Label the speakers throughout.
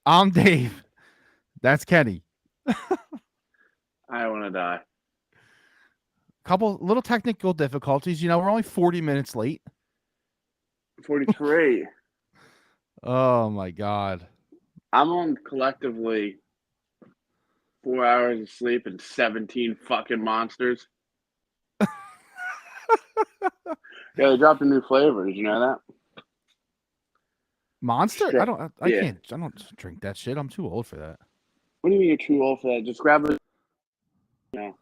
Speaker 1: I'm Dave. That's Kenny.
Speaker 2: I want to die.
Speaker 1: Couple little technical difficulties. We're only 40 minutes late.
Speaker 2: 43.
Speaker 1: Oh my god.
Speaker 2: I'm on collectively 4 hours of sleep and 17 fucking monsters. Yeah, they dropped a new flavor. Did you know that?
Speaker 1: Monster? I
Speaker 2: Shit.
Speaker 1: don't I
Speaker 2: Yeah.
Speaker 1: can't I don't drink that shit. I'm too old for that.
Speaker 2: What do you mean you're too old for that? Just grab it. You know,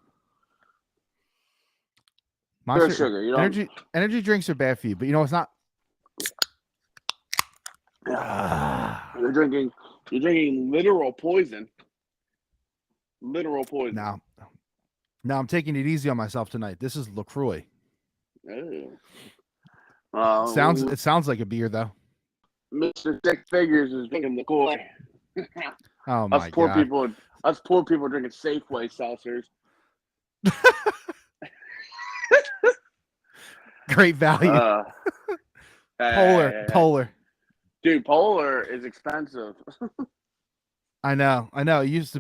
Speaker 2: pure
Speaker 1: Monster
Speaker 2: sugar. You don't.
Speaker 1: energy drinks are bad for you, but it's not. Ah.
Speaker 2: You're drinking. You're drinking literal poison. Literal poison.
Speaker 1: Now, now I'm taking it easy on myself tonight. This is LaCroix.
Speaker 2: Ew.
Speaker 1: It sounds like a beer though.
Speaker 2: Mr. Six Figures is drinking the koi.
Speaker 1: Oh
Speaker 2: us
Speaker 1: my
Speaker 2: poor
Speaker 1: god.
Speaker 2: people. Us poor people drinking Safeway seltzers.
Speaker 1: Great value.
Speaker 2: Uh,
Speaker 1: Polar.
Speaker 2: Dude, Polar is expensive.
Speaker 1: I know. It used to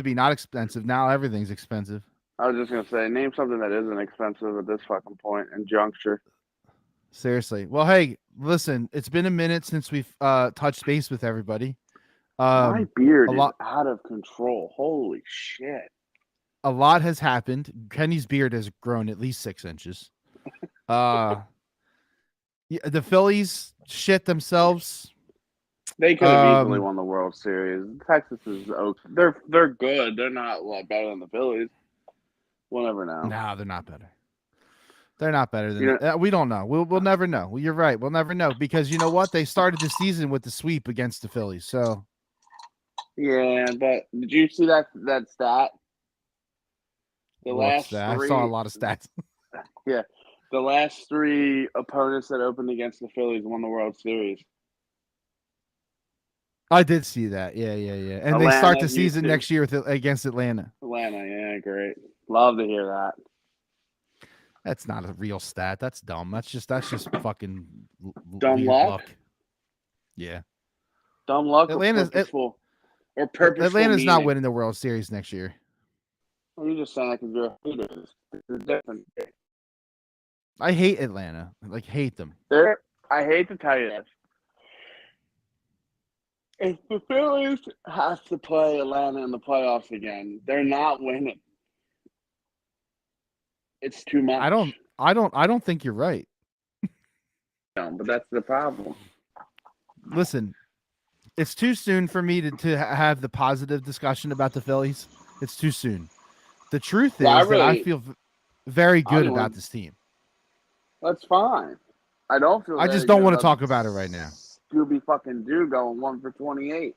Speaker 1: be not expensive. Now everything's expensive.
Speaker 2: I was just gonna say, name something that isn't expensive at this fucking point and juncture.
Speaker 1: Seriously. Well, hey, listen, it's been a minute since we've touched base with everybody.
Speaker 2: My
Speaker 1: Um a
Speaker 2: beard is
Speaker 1: lot
Speaker 2: out of control. Holy shit.
Speaker 1: a lot has happened. Kenny's beard has grown at least 6 inches. Uh the Phillies shit themselves.
Speaker 2: They could have easily
Speaker 1: Um
Speaker 2: won the World Series. Texas is okay. They're good. They're not a lot better than the Phillies. We'll never know.
Speaker 1: no, they're not better. They're not better
Speaker 2: You
Speaker 1: than
Speaker 2: know,
Speaker 1: we don't know. We'll never know. Well, you're right. We'll never know because you know what? They started the season with the sweep against the Phillies. So,
Speaker 2: yeah, but did you see that stat? The
Speaker 1: what's
Speaker 2: last
Speaker 1: that? I saw a
Speaker 2: three,
Speaker 1: lot of stats.
Speaker 2: yeah, the last three opponents that opened against the Phillies won the World Series.
Speaker 1: I did see that. Yeah. And they start
Speaker 2: Atlanta,
Speaker 1: the season
Speaker 2: Houston,
Speaker 1: next year against Atlanta.
Speaker 2: Atlanta. Yeah, great. Love to hear that.
Speaker 1: That's not a real stat. That's dumb. That's just fucking
Speaker 2: Dumb
Speaker 1: weird
Speaker 2: luck,
Speaker 1: luck. Yeah.
Speaker 2: dumb luck, or
Speaker 1: Atlanta's
Speaker 2: purposeful
Speaker 1: Atlanta's not
Speaker 2: meaning.
Speaker 1: winning the World Series next year.
Speaker 2: Well, you're just saying that because you're a hater. It's different.
Speaker 1: I hate Atlanta. Like hate them.
Speaker 2: There, I hate to tell you this. If the Phillies have to play Atlanta in the playoffs again, they're not winning. It's too
Speaker 1: I
Speaker 2: much.
Speaker 1: don't I don't think you're right.
Speaker 2: But that's the problem.
Speaker 1: Listen, it's too soon for me to have the positive discussion about the Phillies. It's too soon. The truth
Speaker 2: Yeah,
Speaker 1: is that I feel very
Speaker 2: I don't
Speaker 1: good about
Speaker 2: even.
Speaker 1: this team.
Speaker 2: That's fine. I don't feel
Speaker 1: I just
Speaker 2: very
Speaker 1: don't
Speaker 2: good
Speaker 1: want to
Speaker 2: about
Speaker 1: talk about it right now.
Speaker 2: Scooby fucking Doo going 1 for 28.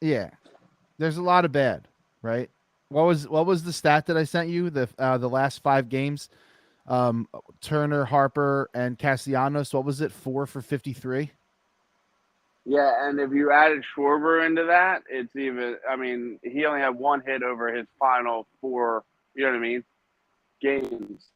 Speaker 1: Yeah, there's a lot of bad, right? What was the stat that I sent you? The last 5 games, um, Turner, Harper, and Castellanos. What was it? 4 for 53.
Speaker 2: Yeah, and if you added Schwarber into that, it's even. I mean, he only had one hit over his final four. You know what I mean? Games.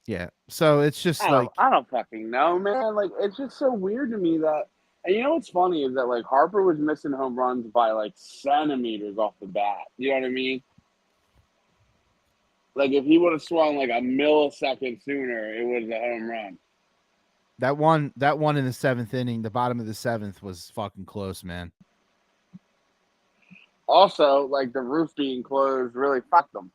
Speaker 1: Yeah. So it's just like
Speaker 2: I don't fucking know, man. Like, it's just so weird to me that. And you know what's funny is that like Harper was missing home runs by like centimeters off the bat. You know what I mean? Like if he would have swung like a millisecond sooner, it was a home run.
Speaker 1: that one in the 7th inning, the bottom of the 7th was fucking close, man.
Speaker 2: Also, like the roof being closed really fucked them.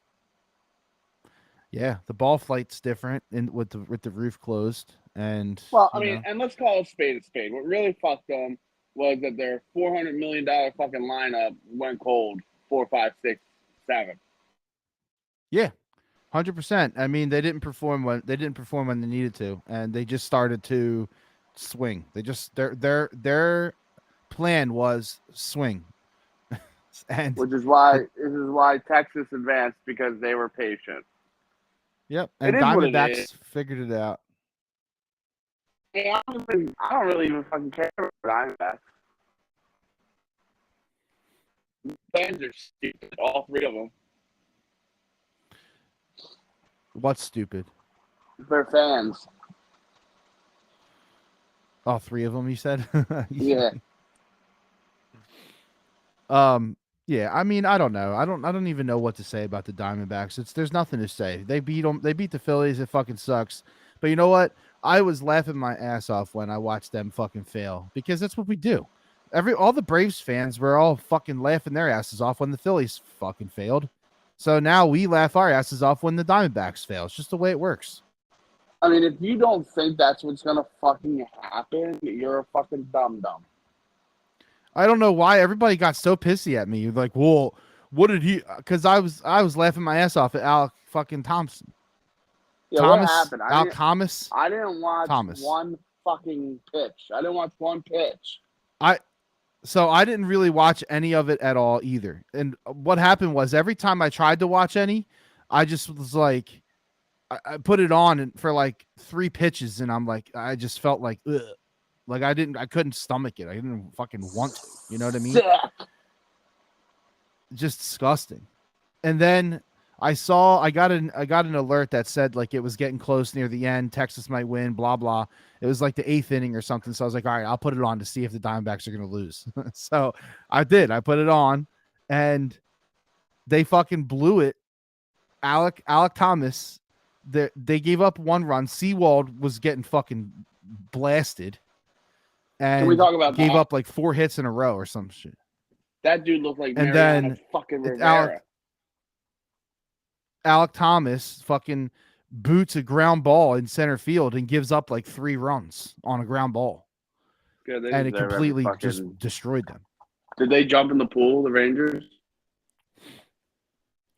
Speaker 1: Yeah, the ball flight's different in with the roof closed, and
Speaker 2: Well, I mean, and let's call a spade a spade. What really fucked them was that their $400 million fucking lineup went cold. 4, 5, 6, 7.
Speaker 1: yeah, 100%. I mean, they didn't perform when they needed to, and they just started to swing. They just their plan was swing, and it
Speaker 2: This is why Texas advanced because they were patient.
Speaker 1: yep,
Speaker 2: It
Speaker 1: and
Speaker 2: is what it is.
Speaker 1: Diamondbacks figured it out.
Speaker 2: Hey, I don't really even fucking care about Diamondbacks. Fans are stupid, all three of them.
Speaker 1: What's stupid?
Speaker 2: They're fans.
Speaker 1: All three of them, you said.
Speaker 2: Yeah.
Speaker 1: Um, yeah, I mean, I don't know. I don't even know what to say about the Diamondbacks. There's nothing to say. They beat them. They beat the Phillies. It fucking sucks. But you know what? I was laughing my ass off when I watched them fucking fail because that's what we do. All the Braves fans were all fucking laughing their asses off when the Phillies fucking failed. So now we laugh our asses off when the Diamondbacks fail. It's just the way it works.
Speaker 2: I mean, if you don't think that's what's gonna fucking happen, you're a fucking dum dum.
Speaker 1: I don't know why everybody got so pissy at me. Like, well, what did he? Because I was laughing my ass off at Alec fucking Thompson.
Speaker 2: Yeah, what happened?
Speaker 1: Alec Thomas,
Speaker 2: I didn't watch
Speaker 1: Thomas.
Speaker 2: one fucking pitch. I didn't watch one pitch.
Speaker 1: I so I didn't really watch any of it at all either. And what happened was every time I tried to watch any, I just was like, I put it on and for like 3 pitches, and I'm like, I just felt like, ugh. Like I couldn't stomach it. I didn't fucking want to. You know what I mean?
Speaker 2: Sick.
Speaker 1: Just disgusting. And then I got an alert that said like it was getting close near the end. Texas might win. Blah blah. It was like the 8th inning or something. So I was like, all right, I'll put it on to see if the Diamondbacks are going to lose. So I did. I put it on, and they fucking blew it. Alec Thomas. They gave up 1 run. Seawald was getting fucking blasted,
Speaker 2: Can we
Speaker 1: and
Speaker 2: talk about
Speaker 1: gave
Speaker 2: that?
Speaker 1: up like 4 hits in a row or some shit.
Speaker 2: That dude looked like
Speaker 1: And
Speaker 2: Mariano
Speaker 1: then
Speaker 2: fucking
Speaker 1: Alec
Speaker 2: Rivera.
Speaker 1: Alec Thomas fucking boots a ground ball in center field and gives up like 3 runs on a ground ball,
Speaker 2: Good, they
Speaker 1: and it
Speaker 2: deserve every
Speaker 1: completely just
Speaker 2: fucking.
Speaker 1: destroyed them.
Speaker 2: Did they jump in the pool, the Rangers?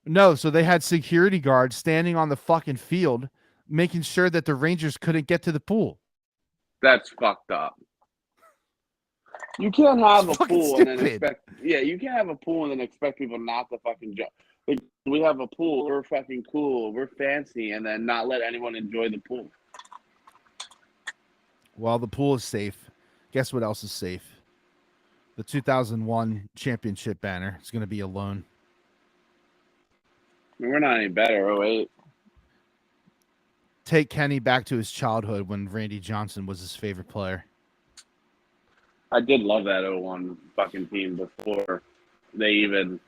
Speaker 1: No, so they had security guards standing on the fucking field, making sure that the Rangers couldn't get to the pool.
Speaker 2: That's fucked up. You can't have
Speaker 1: It's
Speaker 2: a
Speaker 1: fucking
Speaker 2: pool and then
Speaker 1: stupid.
Speaker 2: expect. Yeah, you can't have a pool and then expect people not to fucking jump. Like, we have a pool. We're fucking cool. We're fancy, and then not let anyone enjoy the pool.
Speaker 1: Well, the pool is safe. Guess what else is safe? The 2001 championship banner is going to be alone.
Speaker 2: I mean, we're not any better. 08.
Speaker 1: Take Kenny back to his childhood when Randy Johnson was his favorite player.
Speaker 2: I did love that 01 fucking team before they even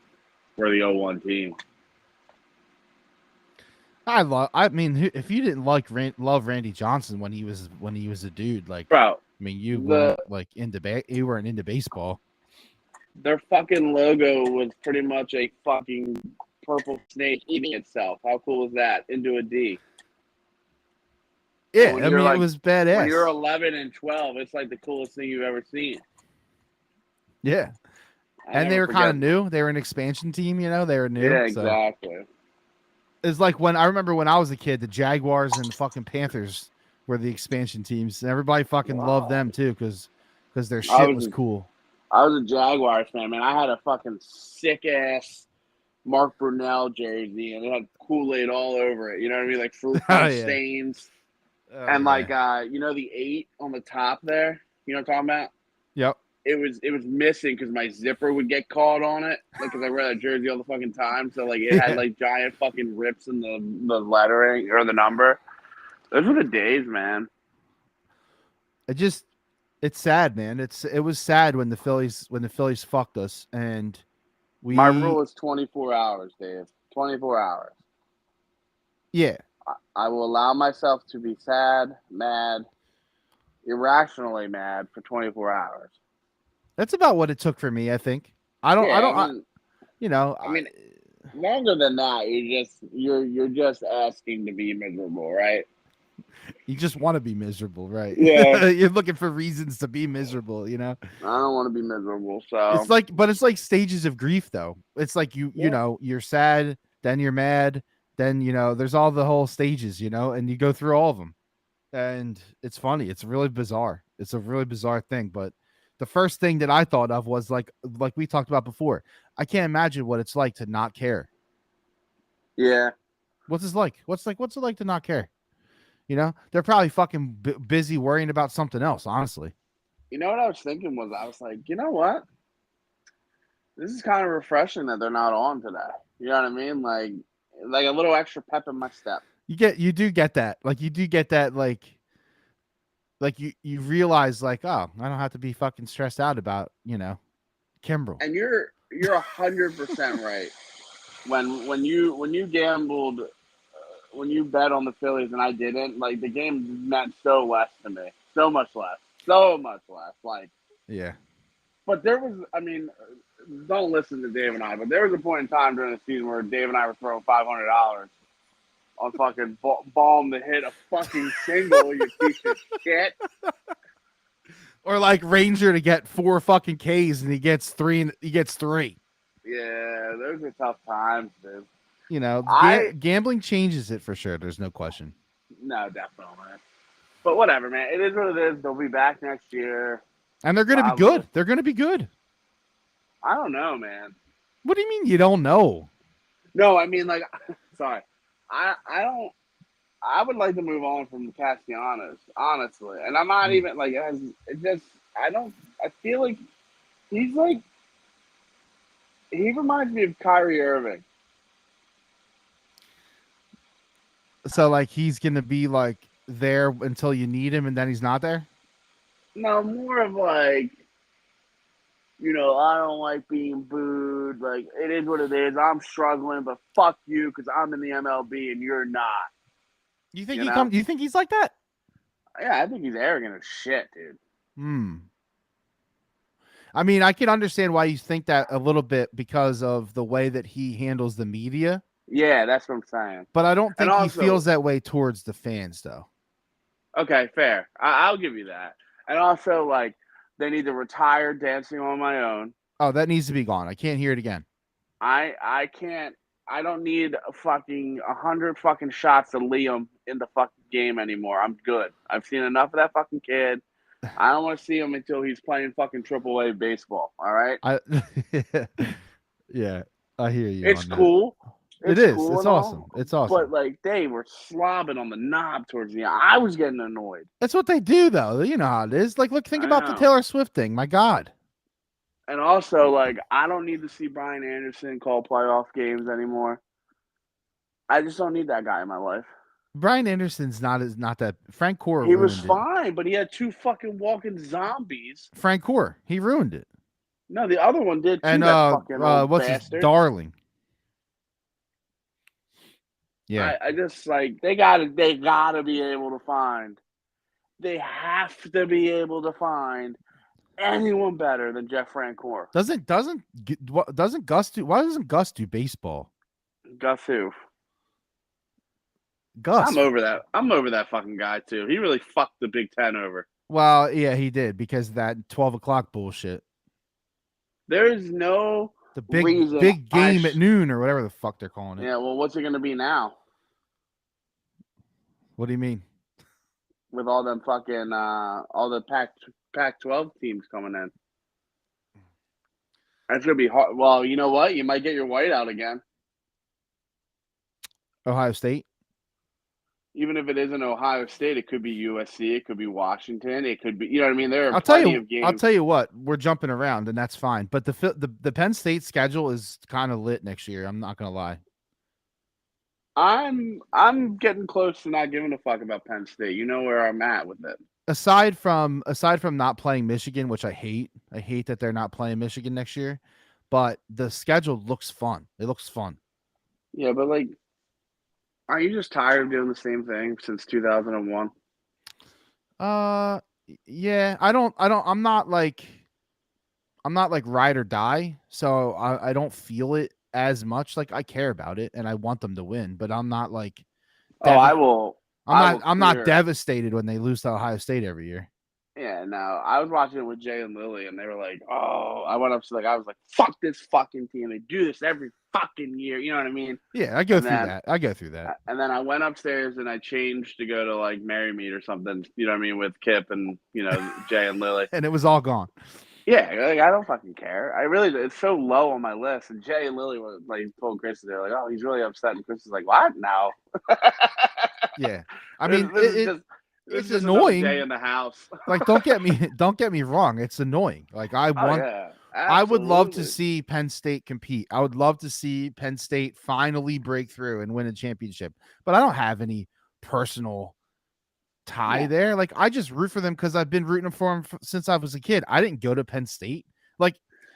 Speaker 2: were the 01 team.
Speaker 1: I mean, if you didn't love Randy Johnson when he was a dude, like,
Speaker 2: Bro,
Speaker 1: I mean, you weren't like you weren't into baseball.
Speaker 2: their fucking logo was pretty much a fucking purple snake eating itself. How cool is that? Into a D.
Speaker 1: Yeah, I mean, it was badass.
Speaker 2: When you're 11 and 12, it's like the coolest thing you've ever seen.
Speaker 1: Yeah, and they were kind of new. They were an expansion team, you know. They were new.
Speaker 2: Yeah, exactly.
Speaker 1: So. It's like when I remember when I was a kid, the Jaguars and the fucking Panthers were the expansion teams, and everybody fucking loved them too because their shit was cool.
Speaker 2: I was a Jaguars fan, man. I had a fucking sick ass Mark Brunell jersey, and it had Kool-Aid all over it. You know what I mean? Like fruit punch stains. And like you know the 8 on the top there? You know what I'm talking about?
Speaker 1: Yep.
Speaker 2: It was missing because my zipper would get caught on it. Like, because I wear that jersey all the fucking time. So like it had like giant fucking rips in the lettering or the number. Those were the days, man.
Speaker 1: It's sad, man. It was sad when the Phillies fucked us, and
Speaker 2: My rule is 24 hours, Dave. 24 hours.
Speaker 1: Yeah.
Speaker 2: I will allow myself to be sad, mad, irrationally mad for 24 hours.
Speaker 1: That's about what it took for me, I think. I mean,
Speaker 2: longer than that, you're just asking to be miserable, right?
Speaker 1: You just want to be miserable, right?
Speaker 2: Yeah.
Speaker 1: You're looking for reasons to be miserable, you know?
Speaker 2: I don't want to be miserable, so
Speaker 1: it's like stages of grief though. It's like you know, you're sad, then you're mad, then there's all the whole stages, and you go through all of them. And it's funny. It's really bizarre. It's a really bizarre thing, but the first thing that I thought of was like we talked about before. I can't imagine what it's like to not care.
Speaker 2: Yeah.
Speaker 1: What's it like? What's it like to not care? They're probably fucking busy worrying about something else, honestly.
Speaker 2: You know what I was thinking was I was like, you know what? This is kind of refreshing that they're not on today. You know what I mean? Like a little extra pep in my step.
Speaker 1: You do get that. Like you do get that like you realize like, oh, I don't have to be fucking stressed out about, Kimbrel.
Speaker 2: And you're 100% right. When you gambled, when you bet on the Phillies and I didn't, like the game meant so less to me, so much less, so much less. Like,
Speaker 1: Yeah.
Speaker 2: but there was, I mean, don't listen to Dave and I, but there was a point in time during the season where Dave and I were throwing $500 on fucking Balm to hit a fucking single. You piece of shit.
Speaker 1: Or like Ranger to get 4 fucking Ks and he gets 3 and he gets 3.
Speaker 2: Yeah, those are tough times, dude.
Speaker 1: You know,
Speaker 2: I
Speaker 1: gambling changes it for sure. There's no question.
Speaker 2: No, definitely. But whatever, man. It is what it is. They'll be back next year,
Speaker 1: And they're going to be
Speaker 2: probably.
Speaker 1: good. They're going to be good.
Speaker 2: I don't know, man.
Speaker 1: What do you mean you don't know?
Speaker 2: No, I mean like, sorry. I don't. I would like to move on from Castellanos, honestly. And I'm not even like it just. I don't. I feel like he's like he reminds me of Kyrie Irving.
Speaker 1: So like he's going to be like there until you need him and then he's not there?
Speaker 2: No, more of like, I don't like being booed. Like, it is what it is. I'm struggling, but fuck you because I'm in the MLB and you're not.
Speaker 1: You think
Speaker 2: You know?
Speaker 1: you think he's like that?
Speaker 2: Yeah, I think he's arrogant as shit, dude.
Speaker 1: I mean, I can understand why you think that a little bit because of the way that he handles the media.
Speaker 2: Yeah, that's what I'm saying.
Speaker 1: But I don't
Speaker 2: And
Speaker 1: think he
Speaker 2: also,
Speaker 1: feels that way towards the fans, though.
Speaker 2: okay, fair. I'll give you that. And also, like, they need to retire Dancing on My Own.
Speaker 1: Oh, that needs to be gone. I can't hear it again.
Speaker 2: I can't. I don't need a fucking 100 fucking shots of Liam in the fucking game anymore. I'm good. I've seen enough of that fucking kid. I don't want to see him until he's playing fucking AAA baseball. All right.
Speaker 1: Yeah, I hear you
Speaker 2: It's
Speaker 1: on that.
Speaker 2: cool.
Speaker 1: It
Speaker 2: It's
Speaker 1: is.
Speaker 2: cool
Speaker 1: It's
Speaker 2: and
Speaker 1: awesome.
Speaker 2: all,
Speaker 1: It's
Speaker 2: but
Speaker 1: awesome.
Speaker 2: like they were slobbing on the knob towards the end. I was getting annoyed.
Speaker 1: That's what they do, though. You know how it is. Like, look, think
Speaker 2: I
Speaker 1: about the
Speaker 2: know.
Speaker 1: Taylor Swift thing. My God.
Speaker 2: And also, like, I don't need to see Brian Anderson call playoff games anymore. I just don't need that guy in my life.
Speaker 1: Brian Anderson's not that. Frank Core
Speaker 2: He was
Speaker 1: ruined it.
Speaker 2: fine, but he had two fucking walking zombies.
Speaker 1: Frank Core, he ruined it.
Speaker 2: No, the other one did too.
Speaker 1: And
Speaker 2: That fucking old
Speaker 1: what's his
Speaker 2: bastard.
Speaker 1: Darling? Yeah.
Speaker 2: I just like they gotta be able to find. They have to be able to find anyone better than Jeff Francoeur.
Speaker 1: Doesn't Gus do? Why doesn't Gus do baseball?
Speaker 2: Gus who?
Speaker 1: Gus.
Speaker 2: I'm over that. I'm over that fucking guy too. He really fucked the Big Ten over.
Speaker 1: Well, yeah, he did because of that 12 o'clock bullshit.
Speaker 2: There is no
Speaker 1: The
Speaker 2: reason
Speaker 1: big game at noon or whatever the fuck they're calling it.
Speaker 2: Yeah, well, what's it going to be now?
Speaker 1: What do you mean?
Speaker 2: With all them fucking all the Pac-12 teams coming in. That's gonna be hard. Well, you know what? You might get your whiteout again.
Speaker 1: Ohio State.
Speaker 2: Even if it isn't Ohio State, it could be USC, it could be Washington, it could be. You know what I mean? There are plenty of games.
Speaker 1: I'll tell you what. We're jumping around, and that's fine. But the Penn State schedule is kind of lit next year. I'm not gonna lie.
Speaker 2: I'm getting close to not giving a fuck about Penn State. You know where I'm at with it.
Speaker 1: Aside from not playing Michigan, which I hate that they're not playing Michigan next year, but the schedule looks fun. It looks fun.
Speaker 2: Yeah, but like, are you just tired of doing the same thing since 2001?
Speaker 1: Yeah. I'm not like ride or die, so I don't feel it as much. Like I care about it and I want them to win, but I'm not like
Speaker 2: I will.
Speaker 1: I'm not devastated when they lose to Ohio State every year.
Speaker 2: Yeah, no. I was watching it with Jay and Lily, and they were like, "Oh," I went up to I was like, "Fuck this fucking team! They do this every fucking year." You know what I mean?
Speaker 1: Yeah, I go through that.
Speaker 2: And then I went upstairs and I changed to go to like Merry Meet or something. You know what I mean? With Kip and Jay and Lily,
Speaker 1: and it was all gone.
Speaker 2: Yeah, like I don't fucking care. I really, it's so low on my list. And Jay and Lily were like told Chris, they're like, "Oh, he's really upset," and Chris is like, "What? No."
Speaker 1: Yeah, I mean, it's
Speaker 2: just
Speaker 1: annoying.
Speaker 2: Day in the house.
Speaker 1: Like, don't get me wrong. It's annoying. Like, I would love to see Penn State compete. I would love to see Penn State finally break through and win a championship. But I don't have any personal tie there. Like, I just root for them because I've been rooting for them since I was a kid. I didn't go to Penn State. Like,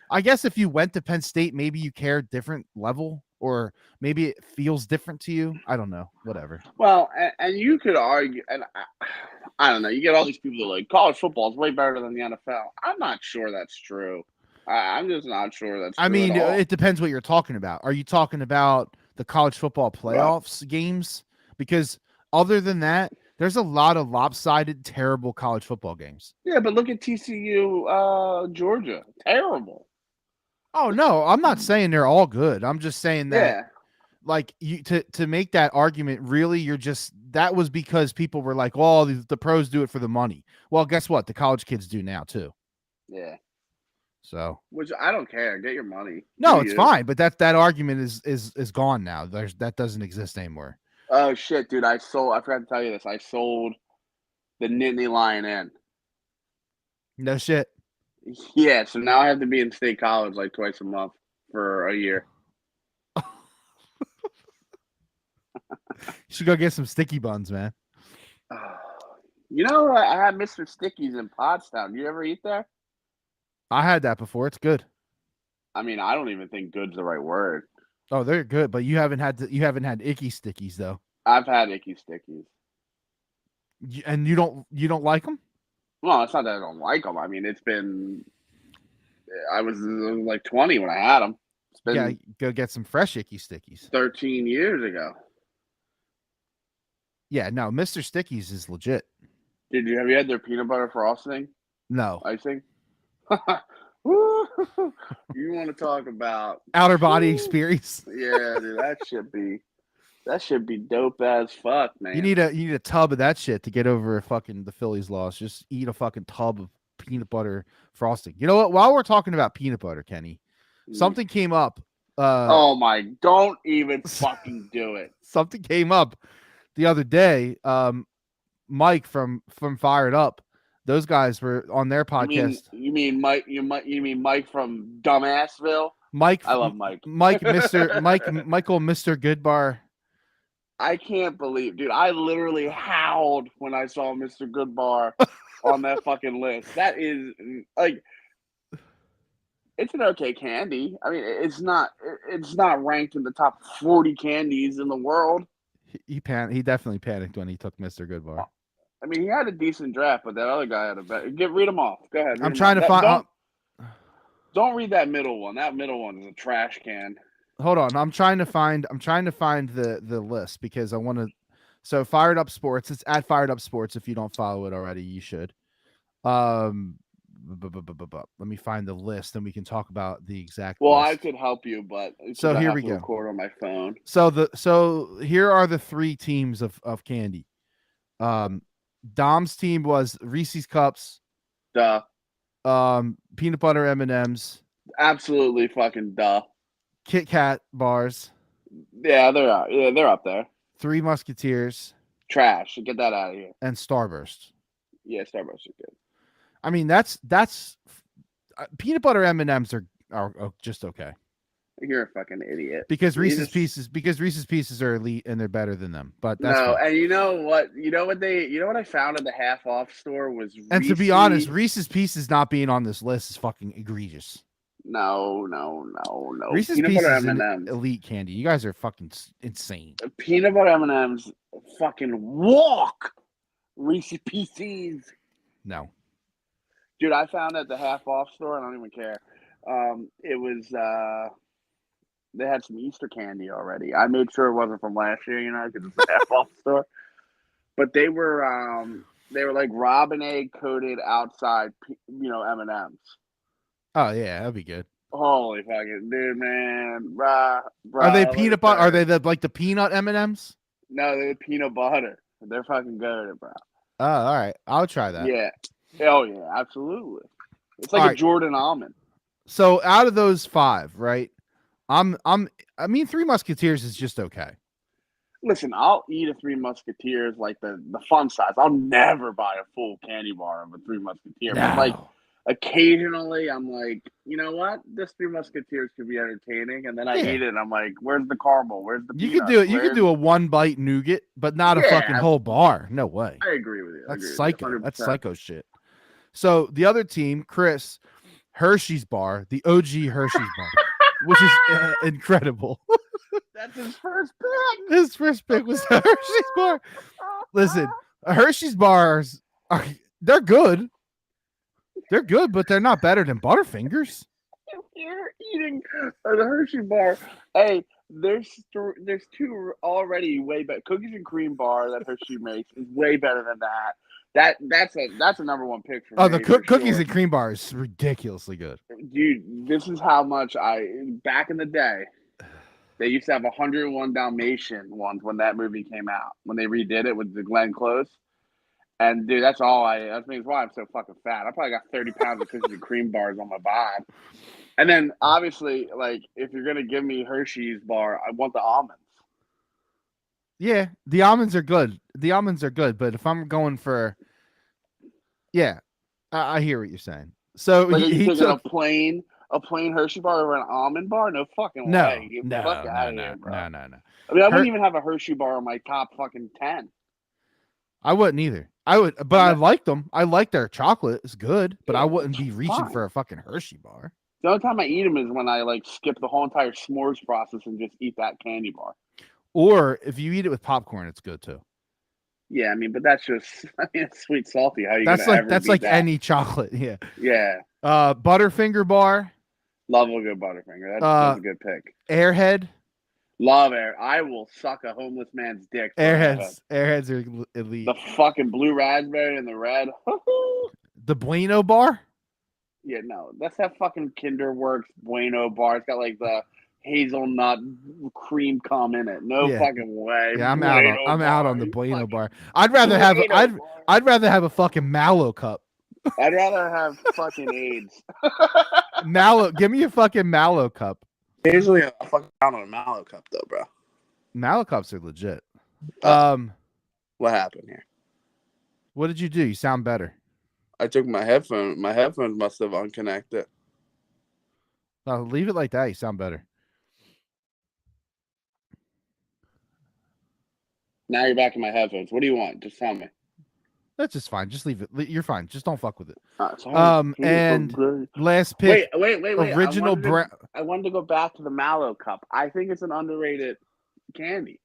Speaker 1: I guess if you went to Penn State, maybe you care different level, or maybe it feels different to you. I don't know. Whatever.
Speaker 2: Well, and you could argue, and I don't know. You get all these people that are like college football is way better than the NFL. I'm not sure that's true. I'm just not sure that's
Speaker 1: I
Speaker 2: true at
Speaker 1: mean,
Speaker 2: all.
Speaker 1: it depends what you're talking about. Are you talking about the college football playoffs games? Because other than that, there's a lot of lopsided, terrible college football games.
Speaker 2: Yeah, but look at TCU, Georgia. Terrible.
Speaker 1: Oh no, I'm not saying they're all good. I'm just saying that,
Speaker 2: Yeah.
Speaker 1: like, you to make that argument, really, you're just that was because people were like, "Oh, the pros do it for the money." Well, guess what? The college kids do now too.
Speaker 2: Yeah.
Speaker 1: So,
Speaker 2: Which I don't care. Get your money.
Speaker 1: no,
Speaker 2: Do
Speaker 1: it's
Speaker 2: you?
Speaker 1: fine. But that argument is gone now. That doesn't exist anymore.
Speaker 2: Oh shit, dude! I forgot to tell you this. I sold the Nittany Lion Inn.
Speaker 1: No shit.
Speaker 2: Yeah, so now I have to be in state college like twice a month for a year.
Speaker 1: You should go get some sticky buns, man.
Speaker 2: You know, I had Mr. Sticky's in Pottstown. You ever eat there?
Speaker 1: I had that before. It's good.
Speaker 2: I mean, I don't even think "good's" the right word.
Speaker 1: Oh, they're good, but you haven't had icky stickies though.
Speaker 2: I've had icky stickies.
Speaker 1: And you don't like them?
Speaker 2: Well, it's not that I don't like them. I mean, it's been. I was like 20 when I had them. It's been
Speaker 1: Yeah, go get some fresh icky stickies.
Speaker 2: 13 years ago.
Speaker 1: Yeah, no, Mr. Stickies is legit.
Speaker 2: Have you had their peanut butter frosting?
Speaker 1: No.
Speaker 2: Icing? You want to talk about
Speaker 1: Outer body experience?
Speaker 2: Yeah, dude, that should be dope as fuck, man.
Speaker 1: You need a tub of that shit to get over fucking the Phillies loss. Just eat a fucking tub of peanut butter frosting. You know what? While we're talking about peanut butter, Kenny, something came up.
Speaker 2: Oh my! Don't even fucking do it.
Speaker 1: Something came up the other day. Mike from Fired Up. Those guys were on their podcast.
Speaker 2: You mean Mike? You mean Mike from Dumbassville?
Speaker 1: Mike,
Speaker 2: I love Mike.
Speaker 1: Michael, Mr. Goodbar.
Speaker 2: I can't believe, dude. I literally howled when I saw Mr. Goodbar on that fucking list. That is like, it's an okay candy. I mean, it's not ranked in the top 40 candies in the world.
Speaker 1: He definitely panicked when he took Mr. Goodbar.
Speaker 2: I mean, he had a decent draft, but that other guy had a better. Read them off. Go ahead.
Speaker 1: I'm trying to find.
Speaker 2: Don't read that middle one. That middle one is a trash can.
Speaker 1: Hold on. I'm trying to find the list because I want to. So Fired Up Sports. It's at Fired Up Sports. If you don't follow it already, you should. Let me find the list, and we can talk about the exact.
Speaker 2: Well,
Speaker 1: list.
Speaker 2: I could help you, but
Speaker 1: so here we go.
Speaker 2: Record on my phone.
Speaker 1: So here are the three teams of candy. Dom's team was Reese's Cups.
Speaker 2: Duh.
Speaker 1: Peanut butter M&Ms.
Speaker 2: Absolutely fucking duh.
Speaker 1: Kit Kat bars.
Speaker 2: Yeah, they're up there.
Speaker 1: Three Musketeers.
Speaker 2: Trash. Get that out of here.
Speaker 1: And Starburst.
Speaker 2: Yeah, Starburst are good.
Speaker 1: I mean, that's peanut butter M&Ms are just okay.
Speaker 2: You're a fucking idiot.
Speaker 1: Because Reese's Pieces are elite and they're better than them. But that's
Speaker 2: no,
Speaker 1: fine.
Speaker 2: And you know what I found at the half off store was
Speaker 1: and to be honest, Reese's Pieces not being on this list is fucking egregious.
Speaker 2: No.
Speaker 1: Reese's Pieces is an elite candy. You guys are fucking insane.
Speaker 2: Peanut butter M&Ms fucking walk. Reese's Pieces.
Speaker 1: No.
Speaker 2: Dude, I found at the half off store. I don't even care. It was they had some Easter candy already. I made sure it wasn't from last year, because it's a half off store. But they were like robin egg coated outside, M&Ms.
Speaker 1: Oh yeah, that'd be good.
Speaker 2: Holy fucking dude, man! Bruh,
Speaker 1: are they peanut butter? Are they the peanut M&Ms?
Speaker 2: No, they're peanut butter. They're fucking good, bro.
Speaker 1: Oh, all right. I'll try that.
Speaker 2: Yeah. Oh yeah, absolutely. It's like a Jordan almond.
Speaker 1: So out of those five, right? I mean, Three Musketeers is just okay.
Speaker 2: Listen, I'll eat a Three Musketeers like the fun size. I'll never buy a full candy bar of a Three Musketeer.
Speaker 1: No.
Speaker 2: But like occasionally I'm like, you know what? This Three Musketeers could be entertaining. And then I eat it and I'm like, where's the caramel? Where's the peanuts?
Speaker 1: You could do it. You could do a one bite nougat, but not a fucking whole bar. No way.
Speaker 2: I agree with you.
Speaker 1: That's psycho. That's psycho shit. So the other team, Chris, Hershey's bar, the OG Hershey's bar, which is incredible.
Speaker 2: That's his first pick.
Speaker 1: His first pick was the Hershey's bar. Listen, Hershey's bars they're good. They're good, but they're not better than Butterfingers.
Speaker 2: If you're eating a Hershey bar, hey, there's two already way better. Cookies and cream bar that Hershey makes is way better than that. That's a number one pick for me.
Speaker 1: Oh, the cookies and cream bar is ridiculously good.
Speaker 2: Dude, this is how much back in the day, they used to have 101 Dalmatian ones when that movie came out, when they redid it with the Glenn Close. And dude, that's means why I'm so fucking fat. I probably got 30 pounds of cookies and cream bars on my bod. And then obviously, like, if you're gonna give me Hershey's bar, I want the almonds.
Speaker 1: Yeah, the almonds are good. But if I'm going for, yeah, I hear what you're saying. So
Speaker 2: like,
Speaker 1: he took
Speaker 2: a plain Hershey bar over an almond bar? No fucking way. Get the fuck out of here, bro.
Speaker 1: No.
Speaker 2: I mean, I wouldn't even have a Hershey bar on my top fucking 10.
Speaker 1: I wouldn't either. I would, but I like them. I like their chocolate. It's good, but I wouldn't be reaching for a fucking Hershey bar.
Speaker 2: The only time I eat them is when I like skip the whole entire s'mores process and just eat that candy bar.
Speaker 1: Or if you eat it with popcorn, it's good too.
Speaker 2: Yeah, I mean, but that's just it's sweet salty. How you that's
Speaker 1: like any chocolate. Yeah.
Speaker 2: Yeah.
Speaker 1: Butterfinger bar.
Speaker 2: Love a good Butterfinger. That's a good pick.
Speaker 1: Airhead.
Speaker 2: Love air. I will suck a homeless man's dick.
Speaker 1: Airheads are elite.
Speaker 2: The fucking blue raspberry and the red.
Speaker 1: The Bueno bar.
Speaker 2: Yeah, no, that's that fucking Kinderworks Bueno bar. It's got like the hazelnut cream cum in it. No fucking way.
Speaker 1: Yeah, I'm out on the Bueno bar. I'd rather have a fucking Mallow cup.
Speaker 2: I'd rather have fucking AIDS.
Speaker 1: Mallow, give me a fucking Mallow cup.
Speaker 2: Usually I fucking down on a Mallow cup though, bro.
Speaker 1: Mallow cups are legit.
Speaker 2: What happened here?
Speaker 1: What did you do? You sound better.
Speaker 2: I took my headphones. My headphones must have unconnected.
Speaker 1: No, leave it like that. You sound better.
Speaker 2: Now you're back in my headphones. What do you want? Just tell me.
Speaker 1: That's just fine. Just leave it. You're fine. Just don't fuck with it.
Speaker 2: And
Speaker 1: last pick.
Speaker 2: Wait.
Speaker 1: Original brand.
Speaker 2: I wanted to go back to the Mallow cup. I think it's an underrated candy.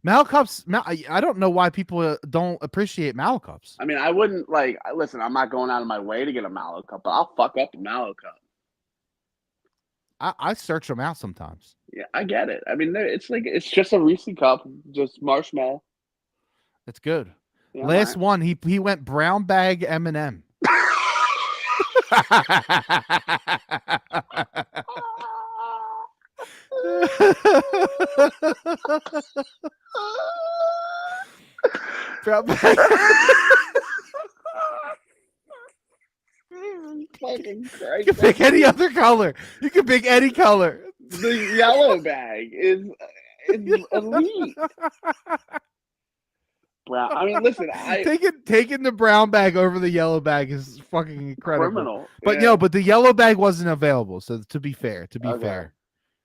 Speaker 1: Mallow cups. I don't know why people don't appreciate Mallow cups.
Speaker 2: I mean, I wouldn't listen. I'm not going out of my way to get a Mallow cup, but I'll fuck up a Mallow cup.
Speaker 1: I search them out sometimes.
Speaker 2: Yeah, I get it. I mean, it's just a Reese cup, just marshmallow.
Speaker 1: It's good. Yeah, last one, he went brown bag M&M. Brown bag.
Speaker 2: Fucking Christ.
Speaker 1: You can pick any other color. You can pick any color.
Speaker 2: The yellow bag is elite. Brown. I mean, listen,
Speaker 1: taking the brown bag over the yellow bag is fucking incredible.
Speaker 2: Criminal.
Speaker 1: But but the yellow bag wasn't available. So to be fair.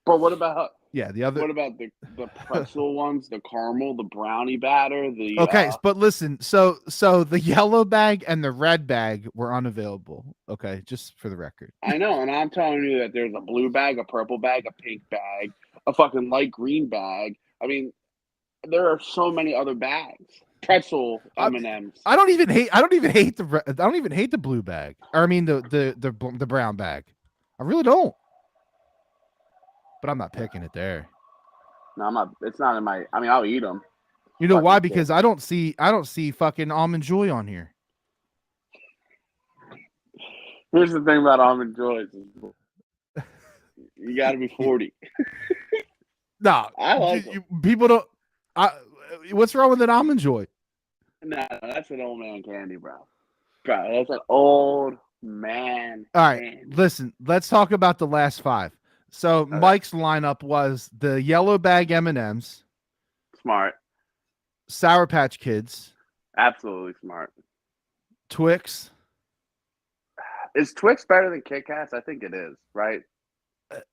Speaker 2: But what about
Speaker 1: the other?
Speaker 2: What about the pretzel ones, the caramel, the brownie batter, the
Speaker 1: but listen, so the yellow bag and the red bag were unavailable. Okay, just for the record.
Speaker 2: I know, and I'm telling you that there's a blue bag, a purple bag, a pink bag, a fucking light green bag. I mean, there are so many other bags. Pretzel M&Ms.
Speaker 1: I don't even hate the blue bag. Or I mean the brown bag. I really don't. But I'm not picking it there.
Speaker 2: No, I'm not. It's not in my. I mean, I'll eat them.
Speaker 1: You know why? Because I don't see fucking Almond Joy on here.
Speaker 2: Here's the thing about Almond Joys: you got to be 40.
Speaker 1: No,
Speaker 2: I like
Speaker 1: people don't. What's wrong with an Almond Joy?
Speaker 2: No, that's an old man candy, bro. Bro, that's an old man.
Speaker 1: All right,
Speaker 2: candy.
Speaker 1: Listen. Let's talk about the last 5. So Mike's lineup was the yellow bag M&Ms.
Speaker 2: Smart.
Speaker 1: Sour Patch Kids.
Speaker 2: Absolutely smart.
Speaker 1: Twix.
Speaker 2: Is Twix better than Kit Kats? I think it is, right?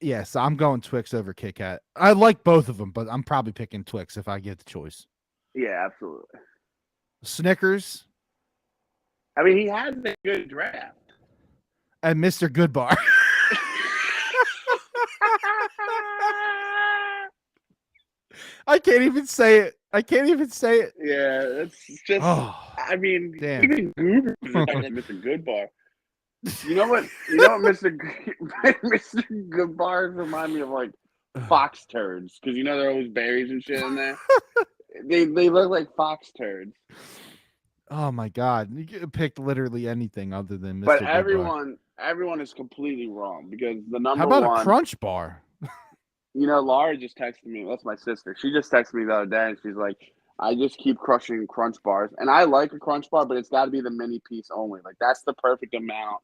Speaker 1: Yes, I'm going Twix over Kit Kat. I like both of them, but I'm probably picking Twix if I get the choice.
Speaker 2: Yeah, absolutely.
Speaker 1: Snickers.
Speaker 2: I mean, he has a good draft.
Speaker 1: and Mr. Goodbar. I can't even say it.
Speaker 2: Yeah, it's just.
Speaker 1: Oh,
Speaker 2: I mean,
Speaker 1: damn.
Speaker 2: even Goober is Mr. Goodbar. You know what? Mr. Mr. Goodbars remind me of like fox turds because they're always berries and shit in there. They look like fox turds.
Speaker 1: Oh my God! You could have picked literally anything other than Mr.
Speaker 2: But
Speaker 1: Goodbar.
Speaker 2: everyone is completely wrong because the
Speaker 1: How
Speaker 2: number
Speaker 1: about a
Speaker 2: one.
Speaker 1: Crunch Bar?
Speaker 2: Laura just texted me. That's my sister. She just texted me the other day, and she's like, "I just keep crushing Crunch Bars, and I like a Crunch Bar, but it's got to be the mini piece only. Like that's the perfect amount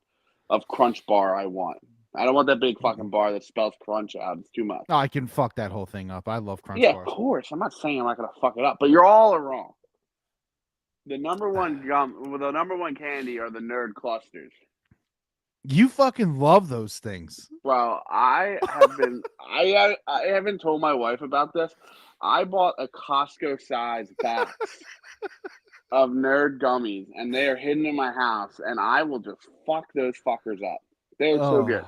Speaker 2: of Crunch Bar I want. I don't want that big fucking bar that spells Crunch out. It's too much.
Speaker 1: Oh, I can fuck that whole thing up. I love Crunch
Speaker 2: Yeah, of
Speaker 1: Bars.
Speaker 2: course. I'm not saying I'm not gonna fuck it up, but you're all wrong. The number one candy are the Nerd Clusters.
Speaker 1: You fucking love those things.
Speaker 2: Well, I haven't told my wife about this. I bought a Costco size box of Nerd gummies, and they are hidden in my house, and I will just fuck those fuckers up. They're so good.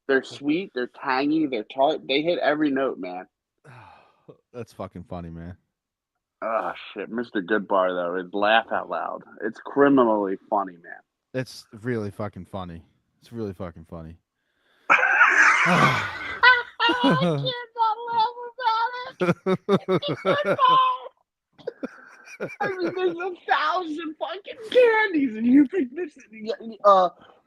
Speaker 2: They're sweet, they're tangy, they're tart. They hit every note, man.
Speaker 1: That's fucking funny, man.
Speaker 2: Oh shit, Mr. Goodbar though is laugh out loud. It's criminally funny, man.
Speaker 1: It's really fucking funny. It's really fucking funny.
Speaker 2: I can't not laugh about it. I mean, there's 1,000 fucking candies, and you pick this.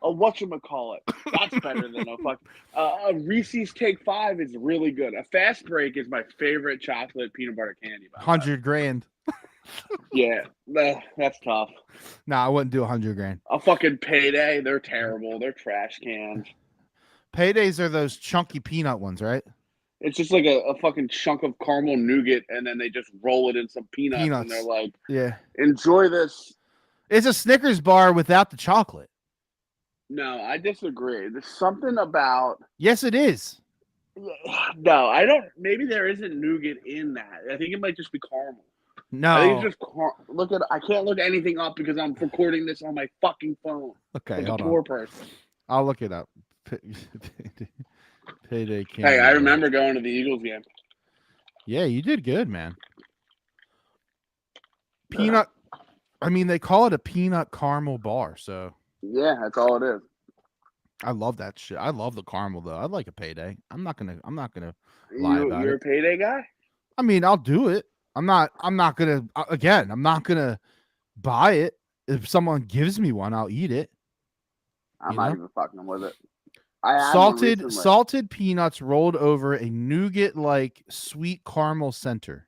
Speaker 2: Whatchamacallit. That's better than a fucking. A Reese's Take 5 is really good. A Fast Break is my favorite chocolate peanut butter candy.
Speaker 1: 100 grand.
Speaker 2: Yeah, that's tough.
Speaker 1: Nah, I wouldn't do 100 grand.
Speaker 2: A fucking Payday, they're terrible. They're trash cans.
Speaker 1: Paydays are those chunky peanut ones, right?
Speaker 2: It's just like a fucking chunk of caramel nougat, and then they just roll it in some peanuts. And they're like,
Speaker 1: yeah,
Speaker 2: enjoy this.
Speaker 1: It's a Snickers bar without the chocolate.
Speaker 2: No, I disagree. There's something about.
Speaker 1: Yes, it is.
Speaker 2: No, I don't. Maybe there isn't nougat in that. I think it might just be caramel.
Speaker 1: No,
Speaker 2: I think it's just look at. I can't look anything up because I'm recording this on my fucking phone.
Speaker 1: Okay,
Speaker 2: like
Speaker 1: hold
Speaker 2: a poor
Speaker 1: on.
Speaker 2: person.
Speaker 1: I'll look it up. Payday candy.
Speaker 2: Hey, I remember going to the Eagles game.
Speaker 1: Yeah, you did good, man. Peanut. I mean, they call it a peanut caramel bar, so.
Speaker 2: Yeah, that's all it is.
Speaker 1: I love that shit. I love the caramel though. I'd like a Payday. I'm not gonna lie about
Speaker 2: You're
Speaker 1: it.
Speaker 2: a Payday guy?
Speaker 1: I mean, I'll do it. I'm not gonna I'm not gonna buy it. If someone gives me one, I'll eat it.
Speaker 2: I'm not even fucking with it.
Speaker 1: Salted peanuts rolled over a nougat like sweet caramel center.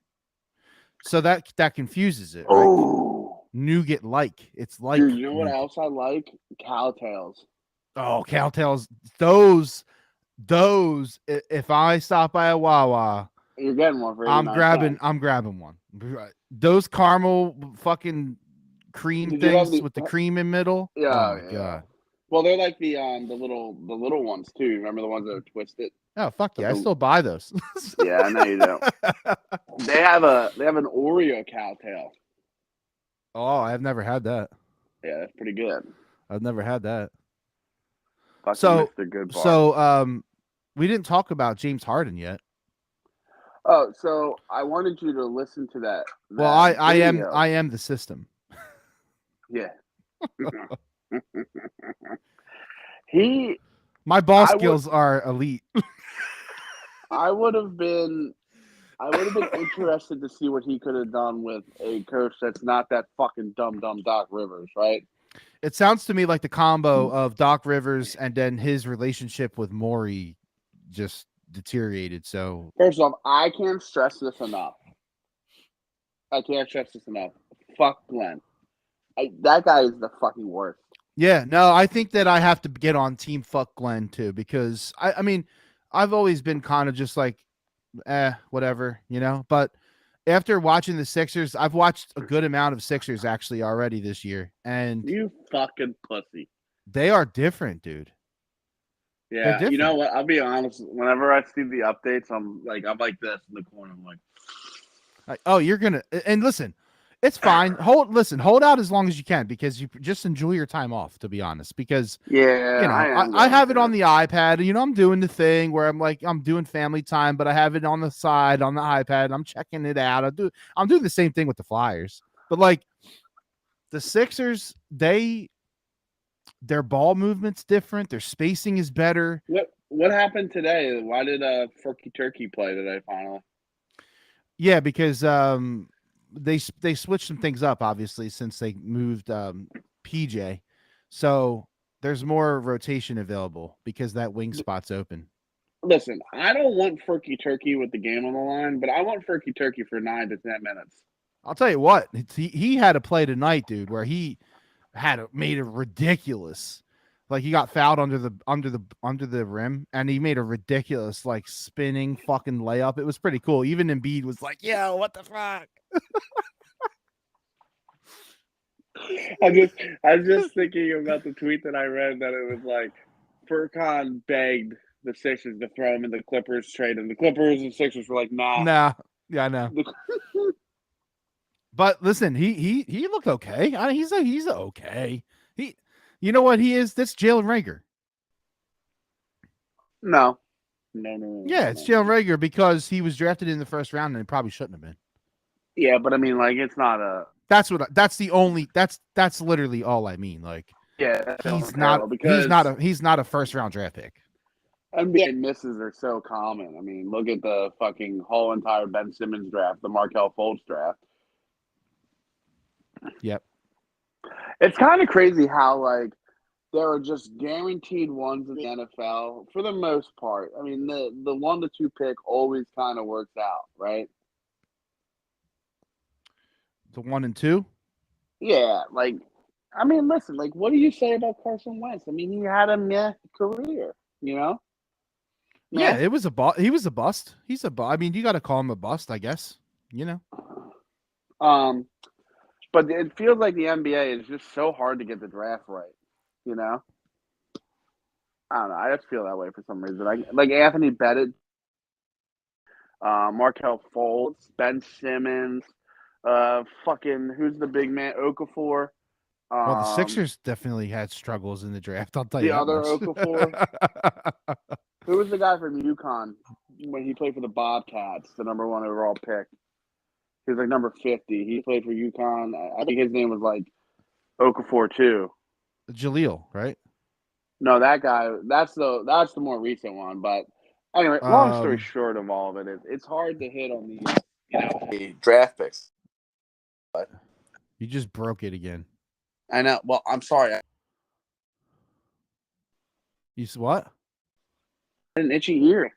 Speaker 1: So that confuses it. Right?
Speaker 2: Oh,
Speaker 1: nougat like. It's like.
Speaker 2: Dude, you know what
Speaker 1: nougat.
Speaker 2: else I like? Cowtails.
Speaker 1: Oh, Cowtails. Those. If I stop by a Wawa,
Speaker 2: you're getting one for
Speaker 1: I'm grabbing one. Those caramel fucking cream things with the cream in middle.
Speaker 2: Yeah,
Speaker 1: oh my god.
Speaker 2: Well, they're like the little ones too. Remember the ones that are twisted?
Speaker 1: Oh fuck yeah! I still buy those.
Speaker 2: Yeah, I know you do. They have an Oreo cowtail.
Speaker 1: Oh, I've never had that.
Speaker 2: Yeah, that's pretty good.
Speaker 1: I've never had that.
Speaker 2: Fucking Mr. Goodbar.
Speaker 1: We didn't talk about James Harden yet.
Speaker 2: Oh, so I wanted you to listen to that.
Speaker 1: Well, I am the system.
Speaker 2: Yeah.
Speaker 1: My ball skills are elite.
Speaker 2: I would have been interested to see what he could have done with a coach that's not that fucking dumb Doc Rivers, right?
Speaker 1: It sounds to me like the combo of Doc Rivers and then his relationship with Morey just deteriorated. So
Speaker 2: first off, I can't stress this enough. Fuck Glenn. That guy is the fucking worst.
Speaker 1: Yeah, no, I think that I have to get on team fuck Glenn too, because I mean, I've always been kind of just like, whatever, but after watching the Sixers, I've watched a good amount of Sixers actually already this year, and
Speaker 2: you fucking pussy.
Speaker 1: They are different, dude.
Speaker 2: Yeah, different. You know what? I'll be honest. Whenever I see the updates, I'm like this in the corner. I'm like,
Speaker 1: oh, you're gonna and listen. It's fine. Hold out as long as you can because you just enjoy your time off, to be honest. Because
Speaker 2: Yeah, I am
Speaker 1: I
Speaker 2: going
Speaker 1: have it
Speaker 2: to.
Speaker 1: on the iPad. I'm doing the thing where I'm doing family time, but I have it on the side on the iPad. I'm checking it out. I'm doing the same thing with the Flyers. But like the Sixers, their ball movement's different. Their spacing is better.
Speaker 2: What happened today? Why did Furky Turkey play today finally?
Speaker 1: Yeah, because they switched some things up obviously since they moved PJ. So there's more rotation available because that wing spot's open.
Speaker 2: Listen, I don't want Furky Turkey with the game on the line, but I want Furky Turkey for 9 to 10 minutes.
Speaker 1: I'll tell you what, he had a play tonight, dude, where he made a ridiculous, like he got fouled under the rim, and he made a ridiculous like spinning fucking layup. It was pretty cool. Even Embiid was like, "Yo, what the fuck?"
Speaker 2: I was just thinking about the tweet that I read that it was like Furkan begged the Sixers to throw him in the Clippers trade, and the Clippers and Sixers were like, nah.
Speaker 1: Nah, yeah, I know. But listen, he looked okay. I mean, he's okay. He, you know what he is? That's Jalen Rager.
Speaker 2: No.
Speaker 1: Yeah, it's Jalen Rager because he was drafted in the first round and it probably shouldn't have been.
Speaker 2: Yeah, but I mean, like, it's not a.
Speaker 1: That's literally all I mean. Like,
Speaker 2: Yeah,
Speaker 1: he's not a first round draft pick.
Speaker 2: NBA misses are so common. I mean, look at the fucking whole entire Ben Simmons draft, the Markelle Fultz draft.
Speaker 1: Yep.
Speaker 2: It's kind of crazy how like there are just guaranteed ones in the NFL for the most part. I mean, the 1 to 2 pick always kind of works out, right?
Speaker 1: The 1 and 2.
Speaker 2: Yeah, like I mean, listen, like what do you say about Carson Wentz? I mean, he had a meh career, you know?
Speaker 1: Yeah, it was he was a bust. He's a bust. I mean, you got to call him a bust, I guess.
Speaker 2: But it feels like the NBA is just so hard to get the draft right, you know? I don't know. I just feel that way for some reason. Like Anthony Bennett, Markelle Fultz, Ben Simmons, fucking who's the big man? Okafor.
Speaker 1: Well, the Sixers definitely had struggles in the draft. I'll tell you
Speaker 2: The
Speaker 1: that
Speaker 2: other
Speaker 1: much.
Speaker 2: Okafor. Who was the guy from UConn when he played for the Bobcats, the number 1 overall pick? He was like number 50. He played for UConn. I think his name was like Okafor too.
Speaker 1: Jaleel, right?
Speaker 2: No, that guy. That's the more recent one. But anyway, long story short of all of it is, it's hard to hit on these draft picks. But
Speaker 1: you just broke it again.
Speaker 2: I know. Well, I'm sorry.
Speaker 1: You what?
Speaker 2: An itchy ear.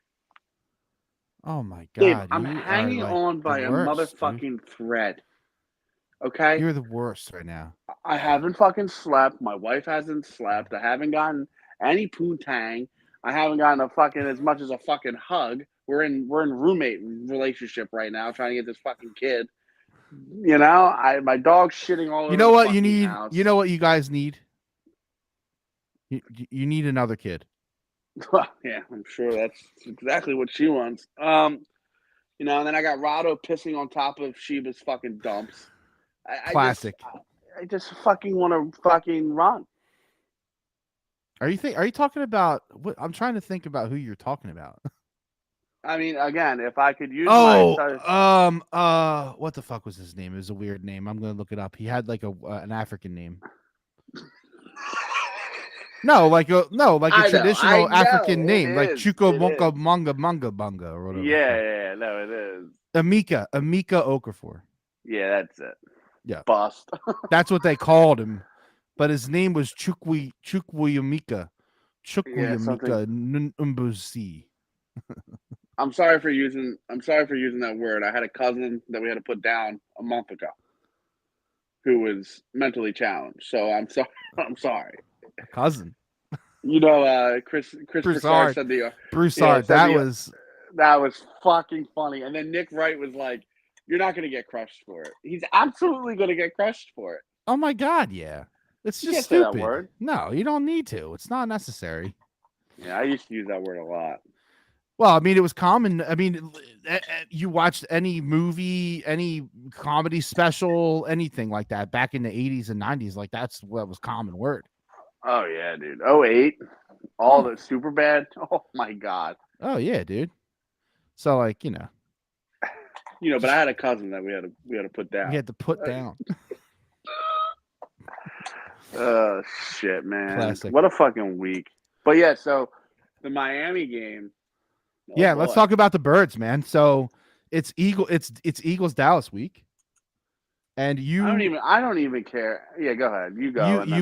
Speaker 1: Oh my god!
Speaker 2: Dave, I'm hanging on by a motherfucking thread. Okay,
Speaker 1: you're the worst right now.
Speaker 2: I haven't fucking slept. My wife hasn't slept. I haven't gotten any poontang. I haven't gotten a fucking as much as a fucking hug. We're in roommate relationship right now, trying to get this fucking kid. You know, my dog's shitting all over.
Speaker 1: You know what
Speaker 2: the
Speaker 1: you need?
Speaker 2: House.
Speaker 1: You know what you guys need? You need another kid.
Speaker 2: Yeah, I'm sure that's exactly what she wants. You know, and then I got Rado pissing on top of Sheba's fucking dumps.
Speaker 1: Classic.
Speaker 2: I just fucking want to fucking run.
Speaker 1: Are you talking about what? I'm trying to think about who you're talking about.
Speaker 2: I mean, again, if I could use
Speaker 1: what the fuck was his name? It was a weird name. I'm gonna look it up. He had like an African name. like a traditional African name, like Chuko Monka Manga Manga Bunga or whatever.
Speaker 2: Yeah, no, it is.
Speaker 1: Amika Okafor.
Speaker 2: Yeah, that's it.
Speaker 1: Yeah,
Speaker 2: bust.
Speaker 1: That's what they called him, but his name was Chukwuyamika Mbusi.
Speaker 2: I'm sorry for using that word. I had a cousin that we had to put down a month ago who was mentally challenged. So I'm sorry.
Speaker 1: A cousin.
Speaker 2: You know, Chris Broussard said
Speaker 1: Broussard.
Speaker 2: That was fucking funny. And then Nick Wright was like, "You're not going to get crushed for it." He's absolutely going to get crushed for it.
Speaker 1: Oh my god, yeah. It's just stupid. Say that word. No, you don't need to. It's not necessary.
Speaker 2: Yeah, I used to use that word a lot.
Speaker 1: Well, I mean, it was common. I mean, you watched any movie, any comedy special, anything like that back in the 80s and 90s. Like that's what was common word.
Speaker 2: Oh yeah, dude. Oh 08, all
Speaker 1: Oh,
Speaker 2: the super bad. Oh my god.
Speaker 1: oh yeah, dude. So like
Speaker 2: But I
Speaker 1: just
Speaker 2: had a cousin that we had to put
Speaker 1: we
Speaker 2: down.
Speaker 1: had to put down.
Speaker 2: Oh shit, man.
Speaker 1: Classic.
Speaker 2: What a fucking week. But yeah, so the Miami game. Oh
Speaker 1: Yeah, let's
Speaker 2: boy.
Speaker 1: talk about the birds, man. So it's Eagles Dallas week, and
Speaker 2: I don't even care. Yeah, go ahead. You go and then I'll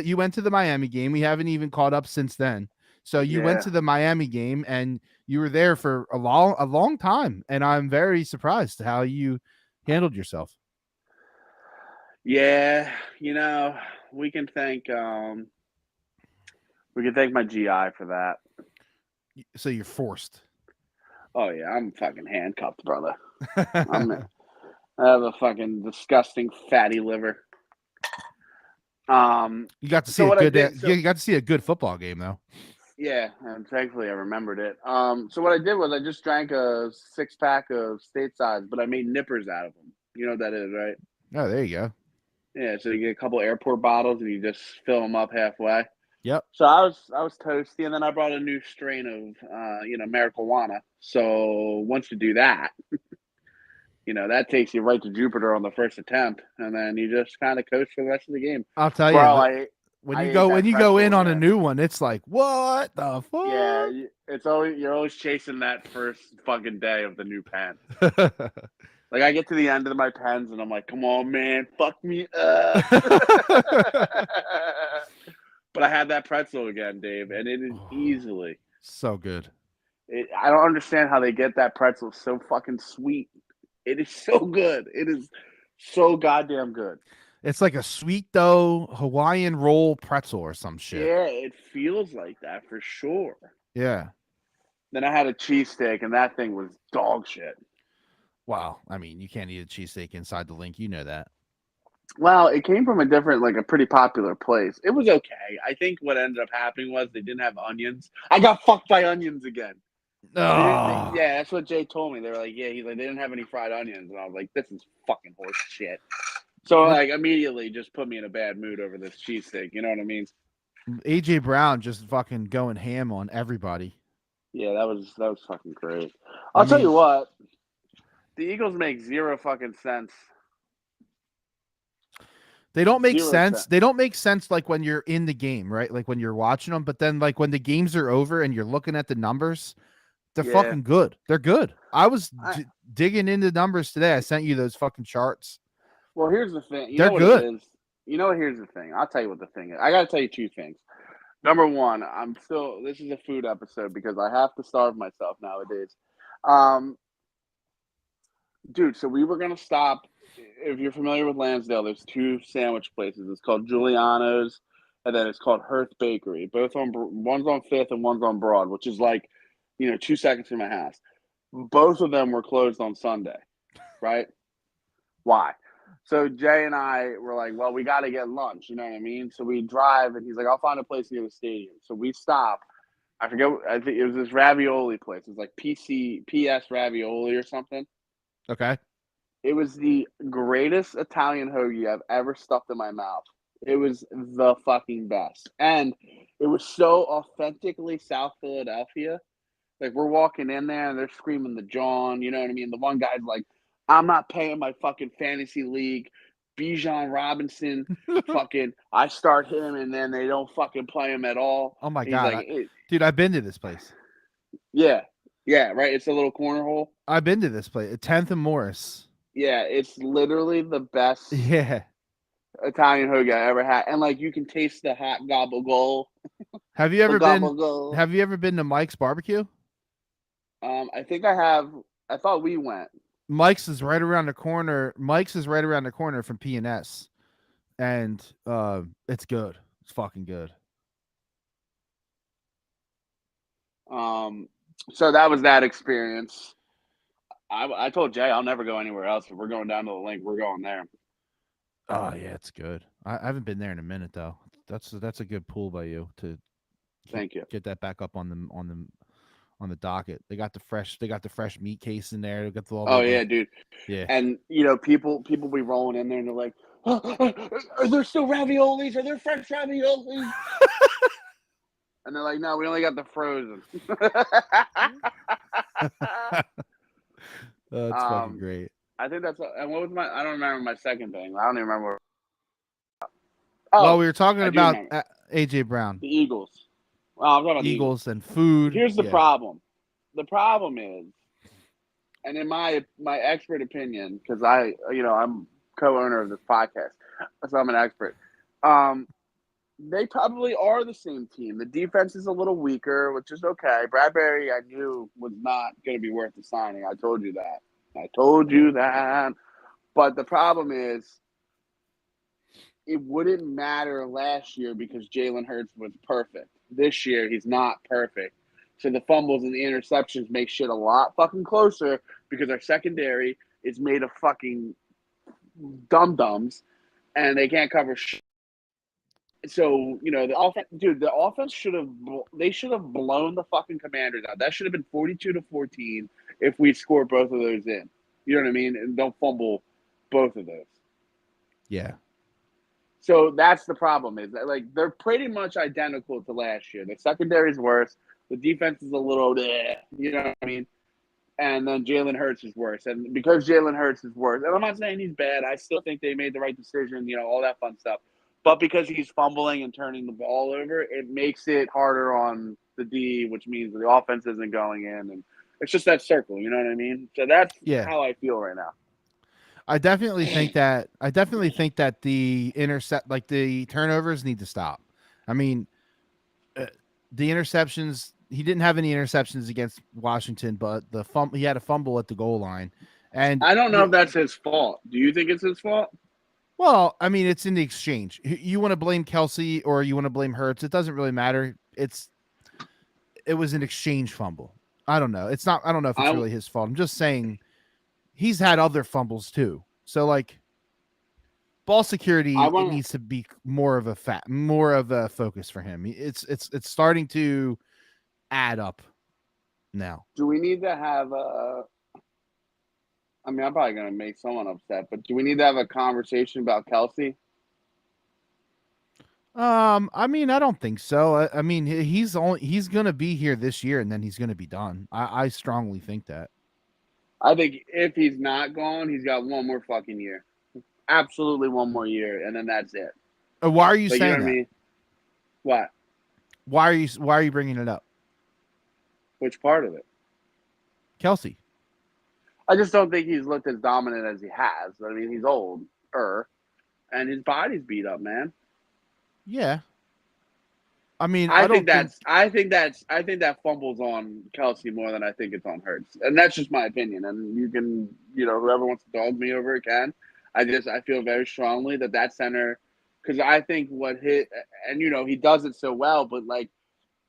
Speaker 1: you went to the Miami game. We haven't even caught up since then. So you went
Speaker 2: yeah.
Speaker 1: to the Miami game and you were there for a long time, and I'm very surprised how you handled yourself.
Speaker 2: Yeah, we can thank my GI for that.
Speaker 1: So you're forced.
Speaker 2: Oh yeah, I'm fucking handcuffed, brother. I'm I have a fucking disgusting fatty liver.
Speaker 1: You got to see
Speaker 2: So
Speaker 1: a
Speaker 2: what I
Speaker 1: good
Speaker 2: did,
Speaker 1: you got to see a good football game though.
Speaker 2: yeah, and thankfully I remembered it. So what I did was I just drank a 6 pack of statesides, but I made nippers out of them. You know what that is, right?
Speaker 1: Oh, there you go.
Speaker 2: Yeah, so you get a couple airport bottles and you just fill them up halfway.
Speaker 1: Yep.
Speaker 2: So I was toasty, and then I brought a new strain of marijuana. So once you do that, that takes you right to Jupiter on the first attempt, and then you just kind of coast for the rest of the game.
Speaker 1: I'll tell you
Speaker 2: Bro,
Speaker 1: that
Speaker 2: I ate
Speaker 1: when
Speaker 2: that
Speaker 1: you go in
Speaker 2: pretzel
Speaker 1: on a
Speaker 2: again.
Speaker 1: new one, it's like what the
Speaker 2: Yeah,
Speaker 1: fuck.
Speaker 2: it's always you're always chasing that first fucking day of the new pen. Like I get to the end of my pens, and I'm like, come on, man, fuck me up. But I had that pretzel again, Dave, and it is easily.
Speaker 1: So good.
Speaker 2: I don't understand how they get that pretzel so fucking sweet. It is so good. It is so goddamn good.
Speaker 1: It's like a sweet dough Hawaiian roll pretzel or some shit.
Speaker 2: Yeah, it feels like that for sure.
Speaker 1: Yeah.
Speaker 2: Then I had a cheesesteak, and that thing was dog shit.
Speaker 1: Wow. I mean, you can't eat a cheesesteak inside the link. You know that.
Speaker 2: Well, it came from like a pretty popular place. It was okay. I think what ended up happening was they didn't have onions. I got fucked by onions again.
Speaker 1: Oh.
Speaker 2: Yeah, that's what Jay told me. They were like, yeah, he's like, they didn't have any fried onions, and I was like, this is fucking horse shit. So
Speaker 1: What
Speaker 2: like immediately just put me in a bad mood over this cheesesteak. You know what I mean?
Speaker 1: AJ Brown just fucking going ham on everybody.
Speaker 2: Yeah, that was fucking great.
Speaker 1: I
Speaker 2: I'll tell you
Speaker 1: mean,
Speaker 2: what, the Eagles make zero fucking sense.
Speaker 1: they don't make
Speaker 2: Zero
Speaker 1: sense.
Speaker 2: sense.
Speaker 1: They don't make sense like when you're in the game, right? Like when you're watching them, but then like when the games are over and you're looking at the numbers, they're
Speaker 2: Yeah.
Speaker 1: fucking good. They're good. I was
Speaker 2: I,
Speaker 1: digging into numbers today. I sent you those fucking charts.
Speaker 2: well, here's the thing. You
Speaker 1: They're
Speaker 2: know what it
Speaker 1: good.
Speaker 2: is? You know what? Here's the thing. I'll tell you what the thing is. I got to tell you two things. Number one, this is a food episode because I have to starve myself nowadays. Um, Dude, so we were going to stop. If you're familiar with Lansdale, there's two sandwich places. It's called Giuliano's, and then it's called Hearth Bakery. One's on Fifth and one's on Broad, which is like, 2 seconds from my house. Both of them were closed on Sunday, right? Why? So Jay and I were like, well, we got to get lunch. You know what I mean? So we drive, and he's like, I'll find a place near the stadium. So we stop. I forget. I think it was this ravioli place. It's like PS Ravioli or something.
Speaker 1: Okay.
Speaker 2: It was the greatest Italian hoagie I've ever stuffed in my mouth. It was the fucking best. And it was so authentically South Philadelphia. Like we're walking in there and they're screaming the John, you know what I mean? The one guy's like, I'm not paying my fucking fantasy league. Bijan Robinson, fucking I start him and then they don't fucking play him at all.
Speaker 1: Oh my
Speaker 2: And he's
Speaker 1: god,
Speaker 2: like,
Speaker 1: dude, I've been to this place.
Speaker 2: yeah. Yeah, right. It's a little corner hole.
Speaker 1: I've been to this place. 10th and Morris.
Speaker 2: Yeah, it's literally the best
Speaker 1: Yeah.
Speaker 2: Italian hoagie I ever had, and like you can taste the hot gobble
Speaker 1: Have you
Speaker 2: the
Speaker 1: ever been?
Speaker 2: gobble.
Speaker 1: Have you ever been to Mike's Barbecue?
Speaker 2: I think I have. I thought we went.
Speaker 1: Mike's is right around the corner. Mike's is right around the corner from P&S, and it's good. It's fucking good.
Speaker 2: So that was that experience. I told Jay I'll never go anywhere else. If we're going down to the link, we're going there.
Speaker 1: Oh yeah, it's good. I haven't been there in a minute though. That's a good pull by you to
Speaker 2: Thank you.
Speaker 1: get that back up on the docket. They got the fresh meat case in there. They got all
Speaker 2: Oh
Speaker 1: the
Speaker 2: yeah, dude.
Speaker 1: yeah.
Speaker 2: And people be rolling in there and they're like, are there still raviolis? Are there fresh raviolis? And they're like, no, we only got the frozen.
Speaker 1: It's fucking great.
Speaker 2: I think that's and what was I don't remember my second thing. I don't even remember.
Speaker 1: Well,
Speaker 2: Oh,
Speaker 1: we were talking
Speaker 2: I do
Speaker 1: about
Speaker 2: remember.
Speaker 1: AJ Brown,
Speaker 2: The Eagles. Well, I'm talking about the Eagles.
Speaker 1: Eagles, and food.
Speaker 2: Here's the
Speaker 1: Yeah.
Speaker 2: problem. The problem is, and in my expert opinion, because I'm co-owner of this podcast, so I'm an expert. They probably are the same team. The defense is a little weaker, which is okay. Bradbury, I knew, was not going to be worth the signing. I told you that. But the problem is, it wouldn't matter last year because Jalen Hurts was perfect. This year, he's not perfect. So the fumbles and the interceptions make shit a lot fucking closer because our secondary is made of fucking dum-dums and they can't cover shit. So, the offense should have blown the fucking Commanders out. That should have been 42-14 if we score both of those in. You know what I mean? And don't fumble both of those.
Speaker 1: Yeah.
Speaker 2: So that's the problem is that, like, they're pretty much identical to last year. The secondary is worse. The defense is a little, you know what I mean? And then Jalen Hurts is worse. And because Jalen Hurts is worse, and I'm not saying he's bad. I still think they made the right decision, all that fun stuff. But because he's fumbling and turning the ball over, it makes it harder on the D, which means the offense isn't going in. And it's just that circle, you know what I mean? So that's how I feel right now.
Speaker 1: I definitely think that the turnovers need to stop. I mean, the interceptions, he didn't have any interceptions against Washington, but he had a fumble at the goal line. And
Speaker 2: I don't know if that's his fault. Do you think it's his fault?
Speaker 1: Well, I mean, it's in the exchange. You want to blame Kelsey or you want to blame Hurts. It doesn't really matter. It was an exchange fumble. I don't know. I don't know if it's really his fault. I'm just saying he's had other fumbles too. So like ball security, it needs to be more of a focus for him. It's starting to add up now.
Speaker 2: Do we need to have I'm probably going to make someone upset, but do we need to have a conversation about Kelsey?
Speaker 1: I mean, I don't think so. I mean, he's going to be here this year, and then he's going to be done. I strongly think that.
Speaker 2: I think if he's not gone, he's got one more fucking year, absolutely one more year, and then that's it.
Speaker 1: Why are you saying
Speaker 2: you know what
Speaker 1: that?
Speaker 2: I mean? What?
Speaker 1: Why are you bringing it up?
Speaker 2: Which part of it?
Speaker 1: Kelsey.
Speaker 2: I just don't think he's looked as dominant as he has. I mean, he's older, and his body's beat up, man.
Speaker 1: Yeah. I mean,
Speaker 2: I think that fumbles on Kelsey more than I think it's on Hurts, and that's just my opinion. And you can, whoever wants to dog me over it can. I feel very strongly that center, because I think he does it so well, but like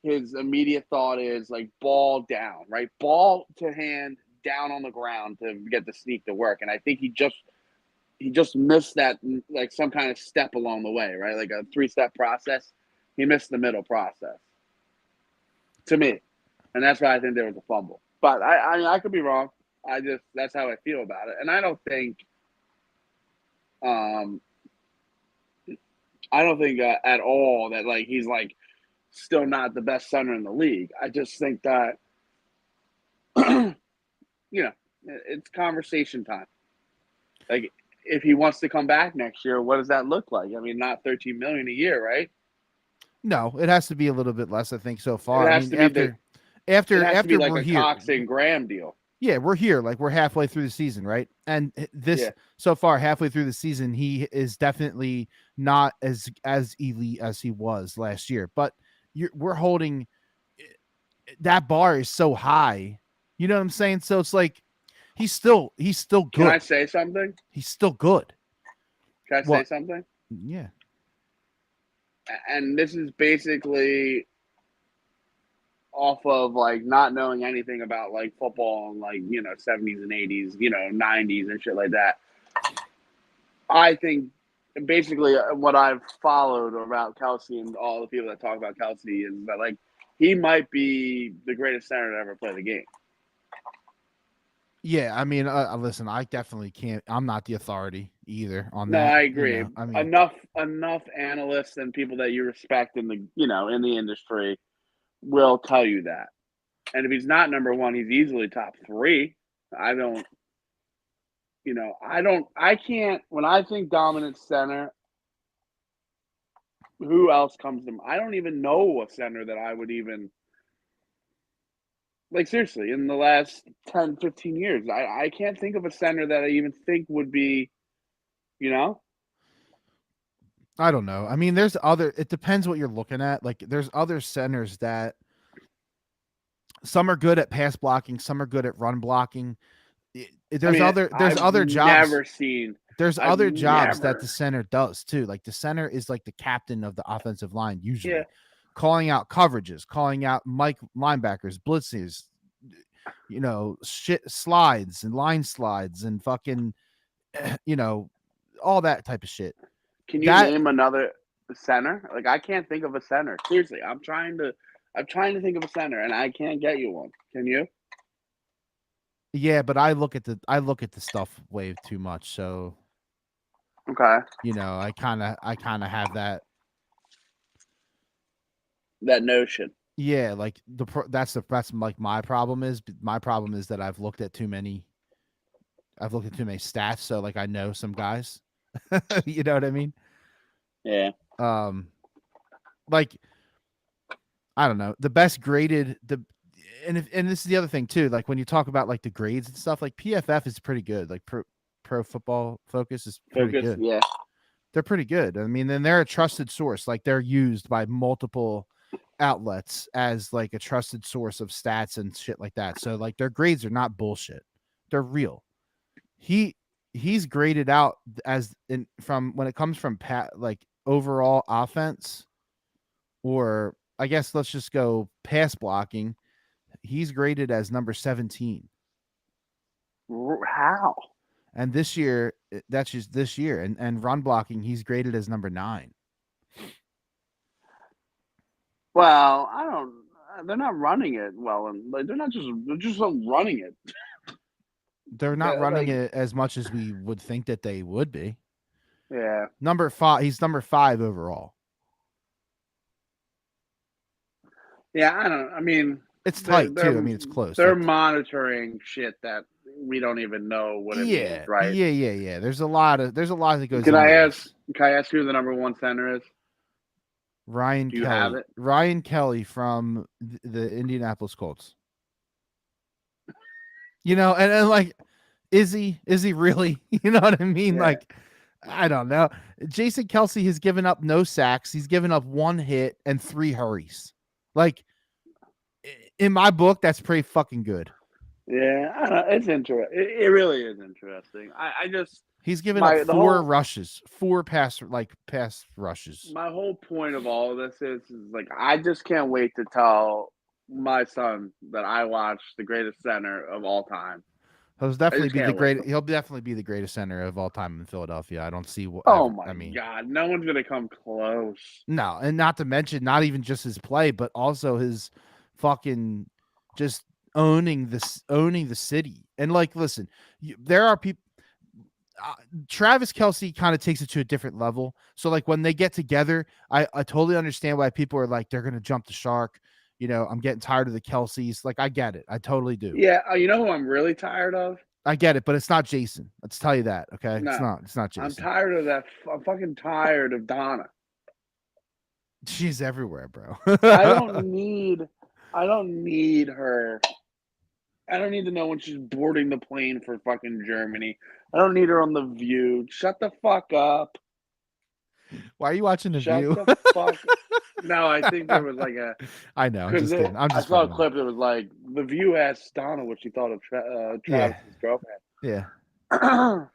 Speaker 2: his immediate thought is like ball down, right? Ball to hand down on the ground to get the sneak to work, and I think he just missed that, like some kind of step along the way, right? Like a 3-step process. He missed the middle process, to me, and that's why I think there was a fumble. But I could be wrong. That's how I feel about it, and I don't think at all that like he's like still not the best center in the league. I just think that it's conversation time. Like if he wants to come back next year, what does that look like? I mean, not $13 million a year, right?
Speaker 1: No, it has to be a little bit less, I think, so far.
Speaker 2: It has to be
Speaker 1: after
Speaker 2: like
Speaker 1: we're
Speaker 2: a
Speaker 1: here.
Speaker 2: Cox and Graham deal.
Speaker 1: Yeah, we're here. Like we're halfway through the season, right? And so far, halfway through the season, he is definitely not as elite as he was last year. But we're holding that bar is so high. You know what I'm saying? So it's like he's still good.
Speaker 2: Can I say something?
Speaker 1: He's still good.
Speaker 2: Can I say something?
Speaker 1: Yeah.
Speaker 2: And this is basically off of like not knowing anything about like football and like 70s and 80s, 90s and shit like that. I think basically what I've followed about Kelsey and all the people that talk about Kelsey is that like he might be the greatest center to ever play the game.
Speaker 1: Yeah, I mean, listen, I definitely can't. I'm not the authority either on
Speaker 2: No,
Speaker 1: that.
Speaker 2: I
Speaker 1: You
Speaker 2: agree.
Speaker 1: know, I mean,
Speaker 2: Enough analysts and people that you respect in the in the industry will tell you that. And if he's not number one, he's easily top three. I don't, I can't. When I think dominant center, who else comes to mind? I don't even know a center that I would even like. Seriously, in the last 10, 15 years, I can't think of a center that I even think would be, you know.
Speaker 1: I don't know. I mean, there's other. It depends what you're looking at. Like, there's other centers that some are good at pass blocking, some are good at run blocking.
Speaker 2: I
Speaker 1: There's
Speaker 2: mean,
Speaker 1: other. There's
Speaker 2: I've
Speaker 1: other jobs.
Speaker 2: never seen.
Speaker 1: There's
Speaker 2: I've
Speaker 1: other jobs that the
Speaker 2: never.
Speaker 1: center does too. Like the center is like the captain of the offensive line
Speaker 2: Yeah.
Speaker 1: usually, calling out coverages, calling out Mike linebackers, blitzes, shit slides and line slides and fucking, all that type of shit.
Speaker 2: Can you
Speaker 1: That
Speaker 2: name another center? Like I can't think of a center. Seriously, I'm trying to think of a center and I can't get you one. Can you?
Speaker 1: yeah, but I look at the stuff way too much. So,
Speaker 2: Okay.
Speaker 1: I kind of have that.
Speaker 2: That notion.
Speaker 1: Yeah, like that's like my problem is that I've looked at too many stats, so like I know some guys. You know what I mean?
Speaker 2: Yeah.
Speaker 1: Um, like I don't know, the best graded and this is the other thing too. Like when you talk about like the grades and stuff, like PFF is pretty good. Like Pro Football Focus is pretty
Speaker 2: Focus.
Speaker 1: good.
Speaker 2: Yeah.
Speaker 1: They're pretty good. I mean, then they're a trusted source. Like they're used by multiple outlets as like a trusted source of stats and shit like that. So like their grades are not bullshit. They're real. He he's graded out as in from when it comes from like overall offense, or I guess let's just go pass blocking. He's graded as number 17.
Speaker 2: How?
Speaker 1: And this year, that's just this year. And run blocking, he's graded as number 9.
Speaker 2: Well, I don't. They're not running it well, and like they're just running it.
Speaker 1: They're not running
Speaker 2: Like
Speaker 1: it as much as we would think that they would be.
Speaker 2: yeah,
Speaker 1: Number 5, he's number 5 overall.
Speaker 2: yeah. I don't. I mean,
Speaker 1: It's
Speaker 2: they're
Speaker 1: tight
Speaker 2: they're
Speaker 1: too. I mean, it's close.
Speaker 2: they're
Speaker 1: Like
Speaker 2: monitoring shit that we don't even know what it means,
Speaker 1: yeah,
Speaker 2: right?
Speaker 1: yeah, yeah, yeah. There's a lot that goes
Speaker 2: Can I
Speaker 1: into
Speaker 2: ask?
Speaker 1: this.
Speaker 2: Can I ask who the number one center is?
Speaker 1: Ryan
Speaker 2: Do you have
Speaker 1: Kelly.
Speaker 2: it?
Speaker 1: Ryan Kelly from the Indianapolis Colts. And like, is he really? You know what I mean?
Speaker 2: Yeah.
Speaker 1: Like, I don't know. Jason Kelsey has given up no sacks. He's given up 1 hit and 3 hurries. Like, in my book, that's pretty fucking good.
Speaker 2: Yeah, I don't know. It's interesting. It really is interesting. I just
Speaker 1: He's given up
Speaker 2: my the
Speaker 1: 4
Speaker 2: whole
Speaker 1: rushes, 4 pass rushes.
Speaker 2: my whole point of all of this is like I just can't wait to tell my son that I watched the greatest center of all time. I just can't wait.
Speaker 1: He'll definitely be the greatest center of all time in Philadelphia. I don't see what
Speaker 2: Oh
Speaker 1: ever.
Speaker 2: my
Speaker 1: I mean,
Speaker 2: god, no one's gonna come close.
Speaker 1: no, and not to mention not even just his play, but also his fucking just owning the city. And like, listen, there are people. Travis Kelsey kind of takes it to a different level. So like when they get together, I totally understand why people are like they're gonna jump the shark. I'm getting tired of the Kelseys. Like I get it. I totally do.
Speaker 2: Yeah, you know who I'm really tired of?
Speaker 1: I get it, but it's not Jason. Let's tell you that. Okay, it's
Speaker 2: No,
Speaker 1: not. It's not
Speaker 2: I'm
Speaker 1: Jason.
Speaker 2: tired of that. I'm fucking tired of Donna.
Speaker 1: She's everywhere, bro.
Speaker 2: I don't need. I don't need her. I don't need to know when she's boarding the plane for fucking Germany. I don't need her on The View. Shut the fuck up.
Speaker 1: Why are you watching The
Speaker 2: Shut
Speaker 1: View?
Speaker 2: the fuck. No, I think there was like a
Speaker 1: I know. I'm
Speaker 2: because
Speaker 1: just kidding. I'm
Speaker 2: I
Speaker 1: just
Speaker 2: saw a
Speaker 1: fucking.
Speaker 2: clip that was like The View asked Donna what she thought of
Speaker 1: Yeah,
Speaker 2: Travis's girlfriend.
Speaker 1: yeah.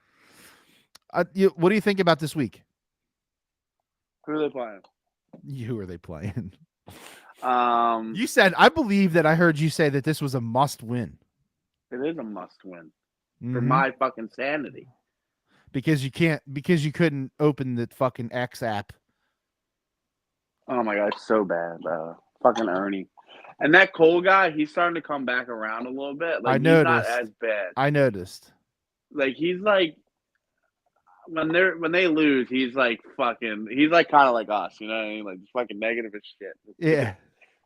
Speaker 1: What do you think about this week?
Speaker 2: Who are they playing?
Speaker 1: Who are they playing?
Speaker 2: Um,
Speaker 1: You said I believe that I heard you say that this was a must win.
Speaker 2: it is a must win for
Speaker 1: Mm-hmm.
Speaker 2: my fucking sanity.
Speaker 1: Because you couldn't open the fucking X app.
Speaker 2: Oh my god, it's so bad. Fucking Ernie. And that Cole guy, he's starting to come back around a little bit.
Speaker 1: I
Speaker 2: Like he's not
Speaker 1: noticed.
Speaker 2: as bad.
Speaker 1: I noticed.
Speaker 2: Like he's like when they lose, he's like fucking. He's like kind of like us, you know what I mean? Like fucking negative as shit.
Speaker 1: Yeah.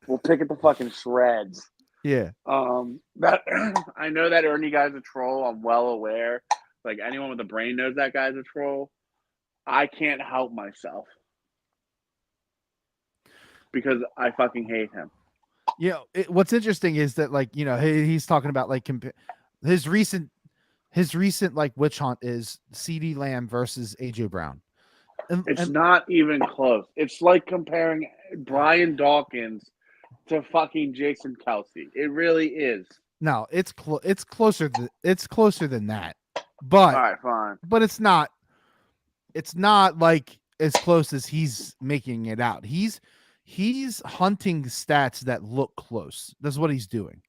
Speaker 2: We'll pick at the fucking shreds.
Speaker 1: Yeah.
Speaker 2: That I know that Ernie guy's a troll. I'm well aware. Like anyone with a brain knows that guy's a troll. I can't help myself because I fucking hate him.
Speaker 1: What's interesting is that, like, he's talking about like his recent like witch hunt is CD Lamb versus AJ Brown.
Speaker 2: It's
Speaker 1: And
Speaker 2: not even close. It's like comparing Brian Dawkins to fucking Jason Kelsey. It really is.
Speaker 1: no, it's closer than that.
Speaker 2: All
Speaker 1: But
Speaker 2: right, fine.
Speaker 1: it's not like as close as he's making it out. He's hunting stats that look close. That's what he's doing.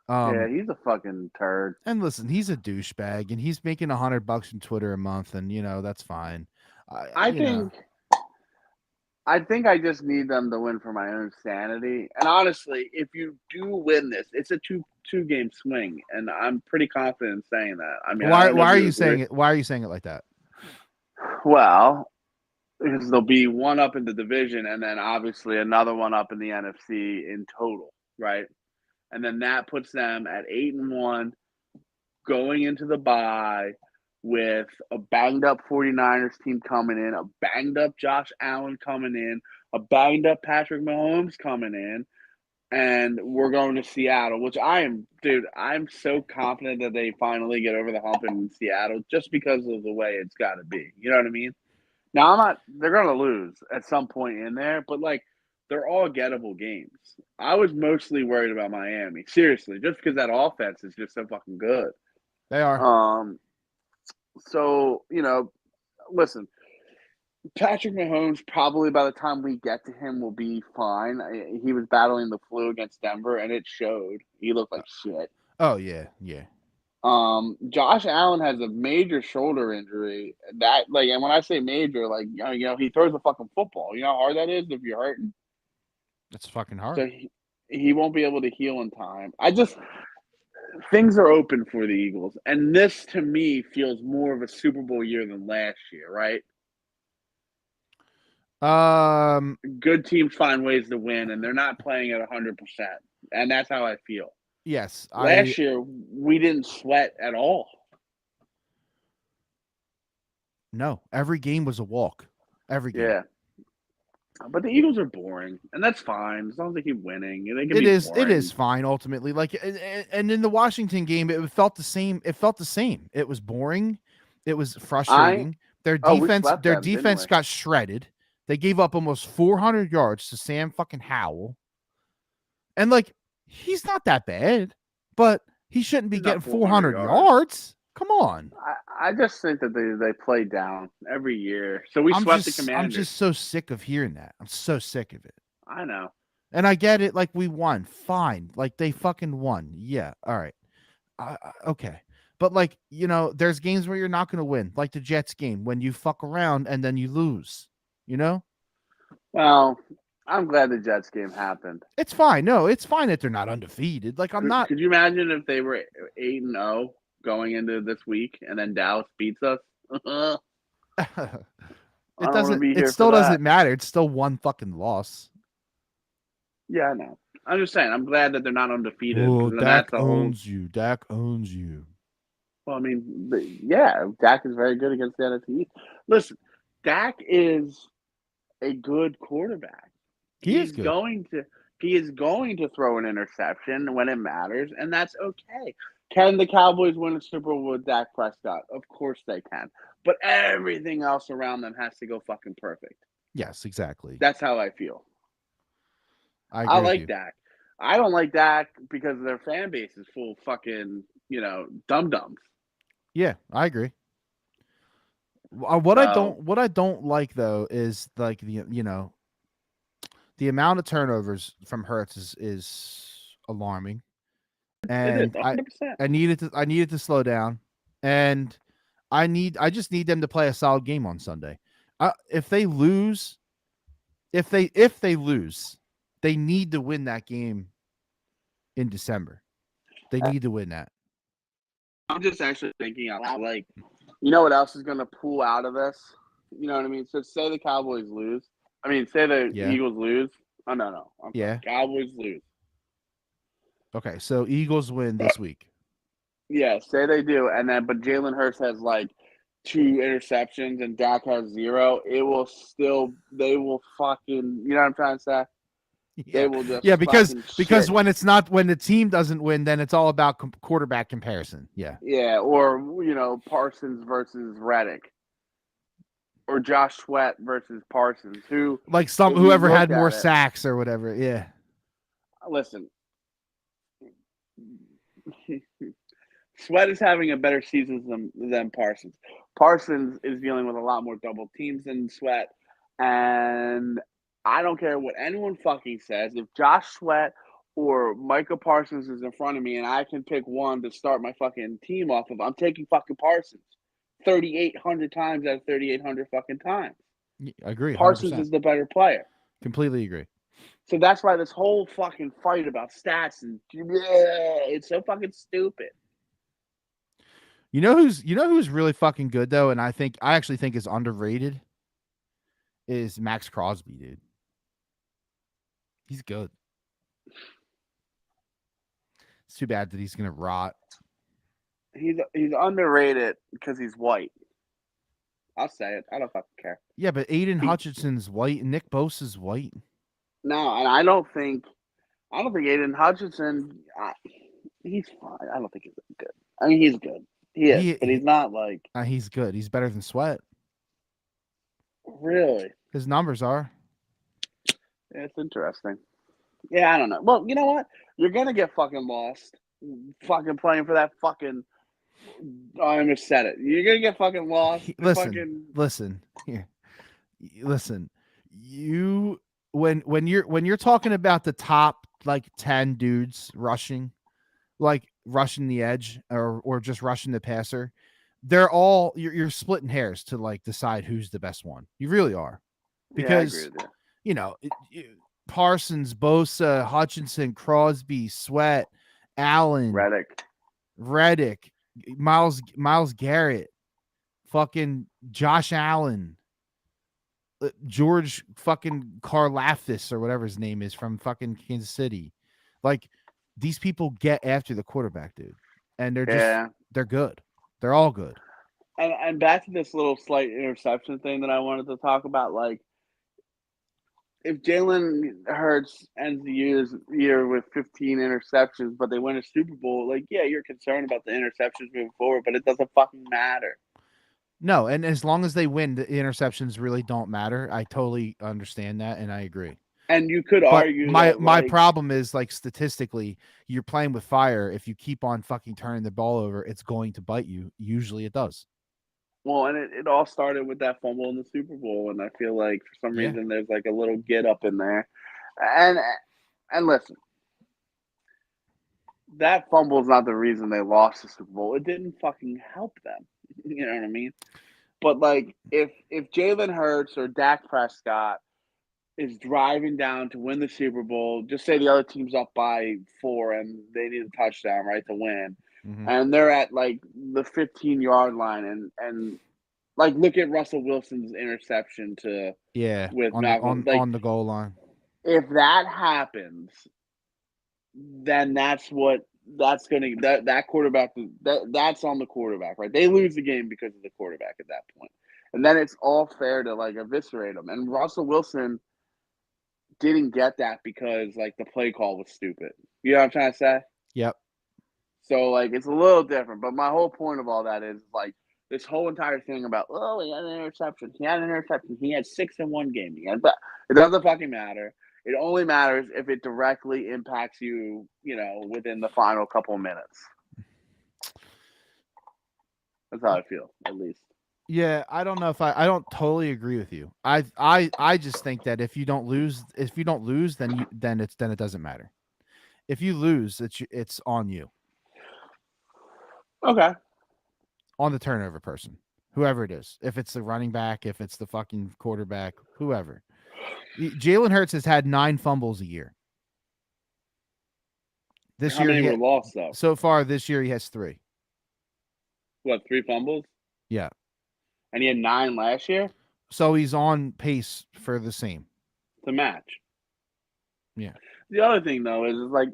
Speaker 2: Yeah, he's a fucking turd.
Speaker 1: And listen, he's a douchebag, and he's making $100 from Twitter a month, and that's fine.
Speaker 2: I think I just need them to win for my own sanity. And honestly, if you do win this, it's a two game swing, and I'm pretty confident in saying that. I mean,
Speaker 1: why are you saying it? Why are you saying it like that?
Speaker 2: Well, because there'll be one up in the division, and then obviously another one up in the NFC in total, right? And then that puts them at 8-1, going into the bye with a banged up 49ers team coming in, a banged up Josh Allen coming in, a banged up Patrick Mahomes coming in, and we're going to Seattle, which I'm so confident that they finally get over the hump in Seattle just because of the way it's got to be. You know what I mean? Now, they're going to lose at some point in there, but like, they're all gettable games. I was mostly worried about Miami, seriously, just because that offense is just so fucking good.
Speaker 1: They are.
Speaker 2: So, listen, Patrick Mahomes probably by the time we get to him will be fine. He was battling the flu against Denver, and it showed. He looked like shit.
Speaker 1: Oh yeah, yeah.
Speaker 2: Josh Allen has a major shoulder injury. That and when I say major, he throws the fucking football. You know how hard that is if you're hurting.
Speaker 1: It's fucking hard.
Speaker 2: So he won't be able to heal in time. Things are open for the Eagles, and this to me feels more of a Super Bowl year than last year, right? Good teams find ways to win, and they're not playing at 100%, and that's how I feel.
Speaker 1: Yes,
Speaker 2: last year we didn't sweat at all.
Speaker 1: No, every game was a walk. Every game.
Speaker 2: Yeah. But the Eagles are boring, and that's fine as long as they keep winning.
Speaker 1: It is fine ultimately. Like, and in the Washington game, it felt the same. It was boring. It was frustrating. Their defense got shredded. They gave up almost 400 yards to Sam fucking Howell. And like, he's not that bad, but he shouldn't be getting 400 yards. Come on.
Speaker 2: I just think that they play down every year. So we swept the Commanders.
Speaker 1: I'm just so sick of hearing that. I'm so sick of it.
Speaker 2: I know.
Speaker 1: And I get it. Like, we won. Fine. Like, they fucking won. Yeah. All right. Okay. But like, there's games where you're not going to win. Like the Jets game when you fuck around and then you lose,
Speaker 2: Well, I'm glad the Jets game happened.
Speaker 1: It's fine. No, it's fine that they're not undefeated. Like, I'm not.
Speaker 2: Could you imagine if they were 8-0 going into this week and then Dallas beats us?
Speaker 1: It still doesn't matter. It's still one fucking loss.
Speaker 2: Yeah, I know. I'm just saying. I'm glad that they're not undefeated.
Speaker 1: Oh, Dak owns you. Dak owns you.
Speaker 2: Well, I mean, yeah, Dak is very good against the NFC. Listen, Dak is a good quarterback.
Speaker 1: He is good.
Speaker 2: He is going to throw an interception when it matters, and that's okay. Can the Cowboys win a Super Bowl with Dak Prescott? Of course they can. But everything else around them has to go fucking perfect.
Speaker 1: Yes, exactly.
Speaker 2: That's how I feel.
Speaker 1: I
Speaker 2: like Dak. I don't like Dak because their fan base is full of fucking, dum-dums.
Speaker 1: Yeah, I agree. What I don't like though is like the amount of turnovers from Hurts is alarming, and I needed to slow down, and I just need them to play a solid game on Sunday. If they lose, they need to win that game in December. They need to win that.
Speaker 2: I'm just actually thinking out loud, like, you know what else is going to pull out of this? You know what I mean? So say the Cowboys lose. I mean, say the
Speaker 1: Yeah.
Speaker 2: Eagles lose. Oh, no. I'm sorry.
Speaker 1: Yeah.
Speaker 2: Cowboys lose.
Speaker 1: Okay. So Eagles win this week.
Speaker 2: Yeah, say they do. And then, but Jalen Hurts has like 2 interceptions and Dak has 0. It will still, they will fucking, you know what I'm trying to say? They
Speaker 1: Yeah.
Speaker 2: will just
Speaker 1: Yeah. Because
Speaker 2: fucking
Speaker 1: because
Speaker 2: shit.
Speaker 1: when it's not when the team doesn't win, then it's all about quarterback comparison. Yeah.
Speaker 2: Yeah, or, Parsons versus Reddick. Or Josh Sweat versus Parsons, who,
Speaker 1: Like
Speaker 2: if you
Speaker 1: whoever
Speaker 2: look
Speaker 1: had more
Speaker 2: at it,
Speaker 1: sacks or whatever. Yeah.
Speaker 2: listen, Sweat is having a better season than Parsons. Parsons is dealing with a lot more double teams than Sweat, and I don't care what anyone fucking says. If Josh Sweat or Micah Parsons is in front of me and I can pick one to start my fucking team off of, I'm taking fucking Parsons 3,800 times out of 3,800 fucking times.
Speaker 1: I agree.
Speaker 2: Parsons
Speaker 1: 100%.
Speaker 2: is the better player.
Speaker 1: Completely agree.
Speaker 2: So that's why this whole fucking fight about stats and it's so fucking stupid.
Speaker 1: You know who's really fucking good though, and I actually think is underrated is Max Crosby, dude. He's good. It's too bad that he's gonna rot.
Speaker 2: He's underrated because he's white. I'll say it. I don't fucking care.
Speaker 1: Yeah, but Aiden
Speaker 2: He
Speaker 1: Hutchinson's white and Nick Bosa's white.
Speaker 2: no, and I don't think Aiden Hutchinson. He's fine. I don't think he's good. I mean, he's good. He is,
Speaker 1: He,
Speaker 2: but
Speaker 1: he
Speaker 2: he's not like
Speaker 1: he's good. He's better than Sweat.
Speaker 2: really.
Speaker 1: His numbers are.
Speaker 2: Yeah, it's interesting. Yeah, I don't know. Well, you know what? You're gonna get fucking lost. Fucking playing for that fucking. I almost said it. You're gonna get fucking lost. The
Speaker 1: Listen,
Speaker 2: fucking
Speaker 1: listen here. Listen, you when you're talking about the top like 10 dudes rushing, like rushing the edge or just rushing the passer, they're all you're splitting hairs to like decide who's the best one. You really are.
Speaker 2: yeah, I agree
Speaker 1: Because
Speaker 2: with you.
Speaker 1: you know, Parsons, Bosa, Hutchinson, Crosby, Sweat, Allen,
Speaker 2: Reddick.
Speaker 1: Reddick, Miles Garrett, fucking Josh Allen, George fucking Karlaftis or whatever his name is from fucking Kansas City. Like these people get after the quarterback, dude. And
Speaker 2: Yeah.
Speaker 1: they're good. They're all good.
Speaker 2: And back to this little slight interception thing that I wanted to talk about, like if Jalen Hurts ends the year with 15 interceptions, but they win a Super Bowl, like yeah, you're concerned about the interceptions moving forward, but it doesn't fucking matter.
Speaker 1: No, and as long as they win, the interceptions really don't matter. I totally understand that and I agree.
Speaker 2: And you could
Speaker 1: But
Speaker 2: argue
Speaker 1: my
Speaker 2: that
Speaker 1: my
Speaker 2: like,
Speaker 1: problem is like statistically, you're playing with fire. If you keep on fucking turning the ball over, it's going to bite you. Usually it does.
Speaker 2: well, and it all started with that fumble in the Super Bowl, and I feel like for some
Speaker 1: Yeah.
Speaker 2: reason there's like a little get up in there, and and listen, that fumble is not the reason they lost the Super Bowl. It didn't fucking help them. You know what I mean? But like, if Jalen Hurts or Dak Prescott is driving down to win the Super Bowl, just say the other team's up by 4 and they need a touchdown, right, to win.
Speaker 1: Mm-hmm.
Speaker 2: And they're at like the 15-yard line and like look at Russell Wilson's interception to
Speaker 1: Yeah,
Speaker 2: with
Speaker 1: on the
Speaker 2: Malcolm.
Speaker 1: on
Speaker 2: Like
Speaker 1: on the goal line.
Speaker 2: if that happens, then that quarterback that's on the quarterback, right? They lose the game because of the quarterback at that point. And then it's all fair to like eviscerate them. And Russell Wilson didn't get that because like the play call was stupid. You know what I'm trying to say?
Speaker 1: Yep.
Speaker 2: So like it's a little different. But my whole point of all that is like this whole entire thing about he had an interception. He had an interception. He had 6 in one game. But it doesn't fucking matter. It only matters if it directly impacts you, within the final couple of minutes. That's how I feel, at least.
Speaker 1: Yeah, I don't know if I don't totally agree with you. I just think that if you don't lose, then it doesn't matter. If you lose, it's on you,
Speaker 2: Okay.
Speaker 1: on the turnover person, whoever it is. If it's the running back, if it's the fucking quarterback, whoever. Jalen Hurts has had 9 fumbles a year. This
Speaker 2: How
Speaker 1: year
Speaker 2: many
Speaker 1: he
Speaker 2: were
Speaker 1: had,
Speaker 2: lost though?
Speaker 1: so far this year he has 3.
Speaker 2: What, 3 fumbles?
Speaker 1: Yeah.
Speaker 2: And he had 9 last year
Speaker 1: So he's on pace for the same.
Speaker 2: to match.
Speaker 1: Yeah.
Speaker 2: The other thing though is like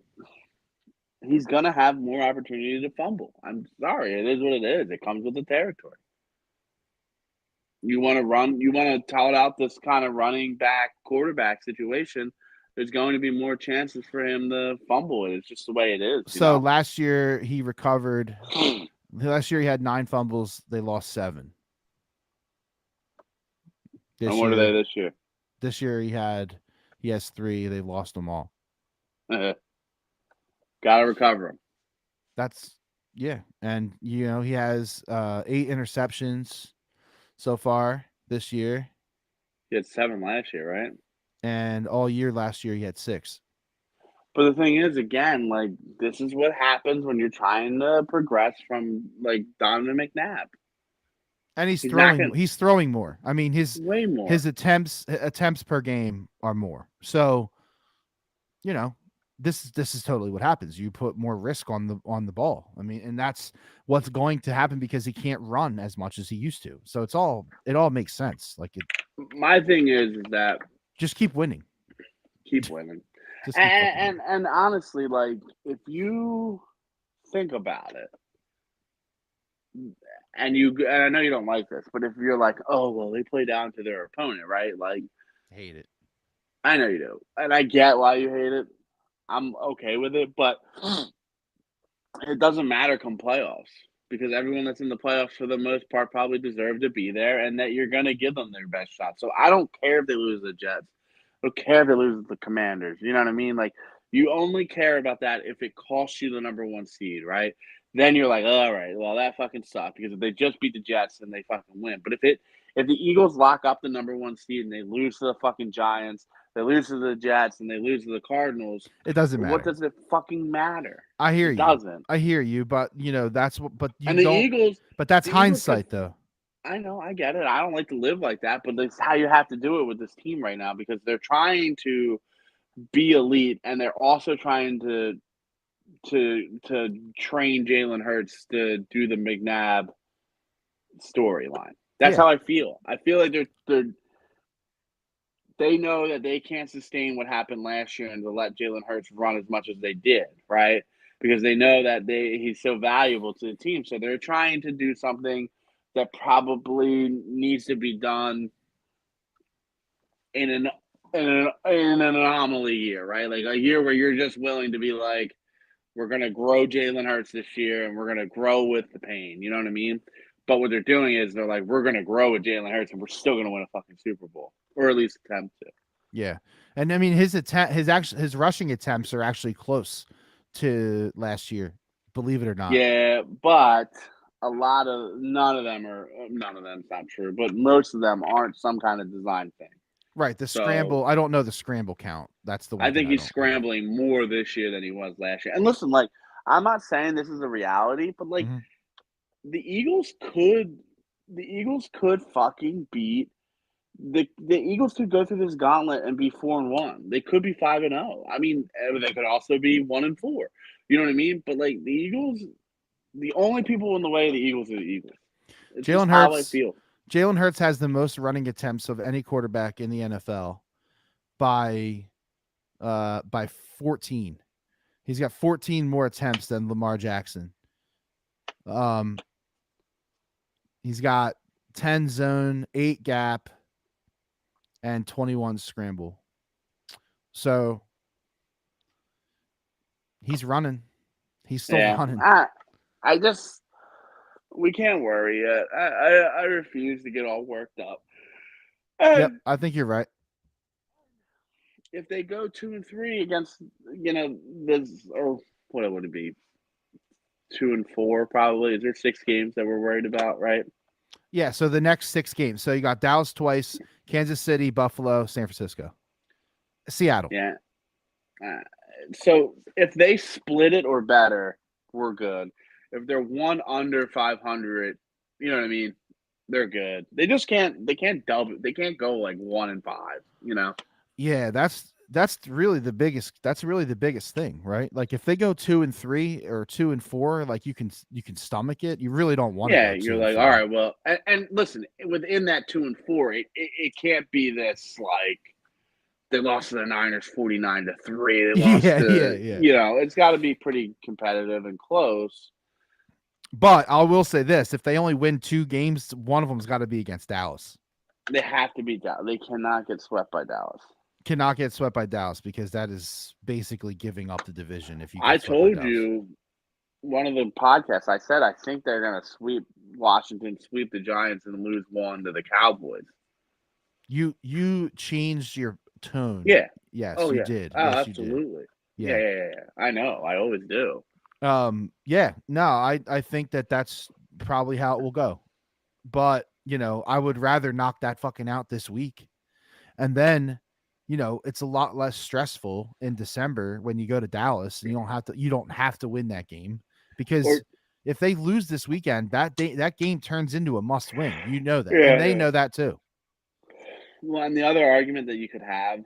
Speaker 2: he's gonna have more opportunity to fumble. I'm sorry, it is what it is. It comes with the territory. You want to run, you want to tout out this kind of running back quarterback situation. There's going to be more chances for him to fumble it. It's just the way it is, you
Speaker 1: So
Speaker 2: know.
Speaker 1: last year he recovered. Last year he had 9 fumbles. They lost 7.
Speaker 2: And
Speaker 1: This
Speaker 2: what are they
Speaker 1: year,
Speaker 2: this year?
Speaker 1: he has 3. They lost them all.
Speaker 2: Got to recover him.
Speaker 1: That's yeah, and he has 8 interceptions so far this year,
Speaker 2: He had 7 last year, right?
Speaker 1: and all year last year he had 6.
Speaker 2: But the thing is, again, like this is what happens when you're trying to progress from like Donovan McNabb.
Speaker 1: And he's
Speaker 2: He's not
Speaker 1: throwing
Speaker 2: going
Speaker 1: he's throwing more. I mean,
Speaker 2: way
Speaker 1: his
Speaker 2: more.
Speaker 1: attempts per game are more. So, you know, this is totally what happens. You put more risk on the ball. I mean, and that's what's going to happen because he can't run as much as he used to. So it all makes sense. Like
Speaker 2: My thing is that
Speaker 1: just keep winning.
Speaker 2: keep winning,
Speaker 1: Just keep fucking winning.
Speaker 2: and honestly, like if you think about it, and I know you don't like this, but if you're like, oh well, they play down to their opponent, right? Like
Speaker 1: Hate it.
Speaker 2: I know you do, and I get why you hate it. I'm okay with it, but it doesn't matter come playoffs because everyone that's in the playoffs for the most part probably deserve to be there, and that you're gonna give them their best shot. So I don't care if they lose the Jets. I don't care if they lose the Commanders. You know what I mean? Like you only care about that if it costs you the number 1 seed, right? Then you're like, all right, well that fucking sucked because if they just beat the Jets, then they fucking win. But if the Eagles lock up the number 1 seed and they lose to the fucking Giants, they lose to the Jets, and they lose to the Cardinals,
Speaker 1: It doesn't
Speaker 2: what
Speaker 1: matter.
Speaker 2: does it fucking matter?
Speaker 1: I hear
Speaker 2: It
Speaker 1: you.
Speaker 2: doesn't.
Speaker 1: I hear you, but that's what. But you
Speaker 2: And the
Speaker 1: don't.
Speaker 2: Eagles,
Speaker 1: But that's
Speaker 2: the Eagles could.
Speaker 1: hindsight, though.
Speaker 2: I know, I get it. I don't like to live like that, but that's how you have to do it with this team right now because they're trying to be elite, and they're also trying to train Jalen Hurts to do the McNabb storyline. That's
Speaker 1: Yeah,
Speaker 2: how I feel. I feel like they know that they can't sustain what happened last year and to let Jalen Hurts run as much as they did, right? Because they know that he's so valuable to the team. So they're trying to do something that probably needs to be done in an anomaly year, right? Like a year where you're just willing to be like, we're gonna grow Jalen Hurts this year and we're gonna grow with the pain. You know what I mean? But what they're doing is they're like, we're gonna grow with Jalen Hurts and we're still gonna win a fucking Super Bowl. Or at least attempt to.
Speaker 1: yeah, and I mean his rushing attempts are actually close to last year. Believe it or not.
Speaker 2: Yeah, but none of them are none of them's not true, but most of them aren't some kind of design thing.
Speaker 1: Right. The
Speaker 2: So
Speaker 1: scramble. I don't know the scramble count. That's the one
Speaker 2: I
Speaker 1: thing
Speaker 2: think
Speaker 1: I
Speaker 2: he's
Speaker 1: don't. Okay.
Speaker 2: scrambling more this year than he was last year. And listen, like I'm not saying this is a reality, but like
Speaker 1: Mhm.
Speaker 2: the Eagles could the Eagles could fucking beat the Eagles could go through this gauntlet and be 4-1. They could be 5-0. I mean, they could also be 1-4. You know what I mean? But like the Eagles, the only people in the way of the Eagles are the Eagles. It's just
Speaker 1: Jalen
Speaker 2: how I
Speaker 1: Hurts.
Speaker 2: feel.
Speaker 1: Jalen Hurts has the most running attempts of any quarterback in the NFL by 14. He's got 14 more attempts than Lamar Jackson. Um, he's got 10 zone, 8 gap, and 21 scramble. So he's running. He's still
Speaker 2: Yeah,
Speaker 1: running.
Speaker 2: I just we can't worry yet. I refuse to get all worked up.
Speaker 1: Yep,
Speaker 2: And
Speaker 1: I think you're right.
Speaker 2: if they go 2-3 against this or what would it be 2-4 probably? Is there 6 games that we're worried about? Right?
Speaker 1: Yeah, so the next 6 games. So you got Dallas twice, Kansas City, Buffalo, San Francisco, Seattle.
Speaker 2: Yeah. Uh, so if they split it or better, we're good. If they're one under 500, you know what I mean? They're good. They just can't. They can't double. They can't go like 1-5. You know.
Speaker 1: Yeah, that's really the biggest. That's really the biggest thing, right? Like if they go 2-3 or 2-4, like you can stomach it. You really don't want to
Speaker 2: Yeah,
Speaker 1: go
Speaker 2: you're
Speaker 1: two and
Speaker 2: like, all
Speaker 1: four.
Speaker 2: right, well, and listen, within that 2-4, it can't be this like they lost to the Niners 49-3. They lost
Speaker 1: Yeah, yeah,
Speaker 2: to,
Speaker 1: yeah.
Speaker 2: it's got to be pretty competitive and close.
Speaker 1: But I will say this: if they only win 2 games, one of them's got to be against Dallas.
Speaker 2: They have to beat Dallas. They cannot get swept by Dallas.
Speaker 1: Cannot get swept by Dallas because that is basically giving up the division if you
Speaker 2: I
Speaker 1: get swept by
Speaker 2: told
Speaker 1: Dallas.
Speaker 2: you one of the podcasts. I said I think they're going to sweep Washington, sweep the Giants, and lose one to the Cowboys.
Speaker 1: You changed your tone.
Speaker 2: Yeah.
Speaker 1: Yes,
Speaker 2: Oh
Speaker 1: you
Speaker 2: yeah.
Speaker 1: did.
Speaker 2: Oh,
Speaker 1: Yes, you did.
Speaker 2: absolutely. Yeah,
Speaker 1: Yeah.
Speaker 2: yeah, yeah, yeah. I know. I always do.
Speaker 1: Yeah. No, I think that's probably how it will go. But, I would rather knock that fucking out this week. And then, it's a lot less stressful in December when you go to Dallas and you don't have to win that game because
Speaker 2: Or
Speaker 1: if they lose this weekend, that game turns into a must win. You know that. And
Speaker 2: yeah,
Speaker 1: they
Speaker 2: yeah.
Speaker 1: know that too.
Speaker 2: Well, and the other argument that you could have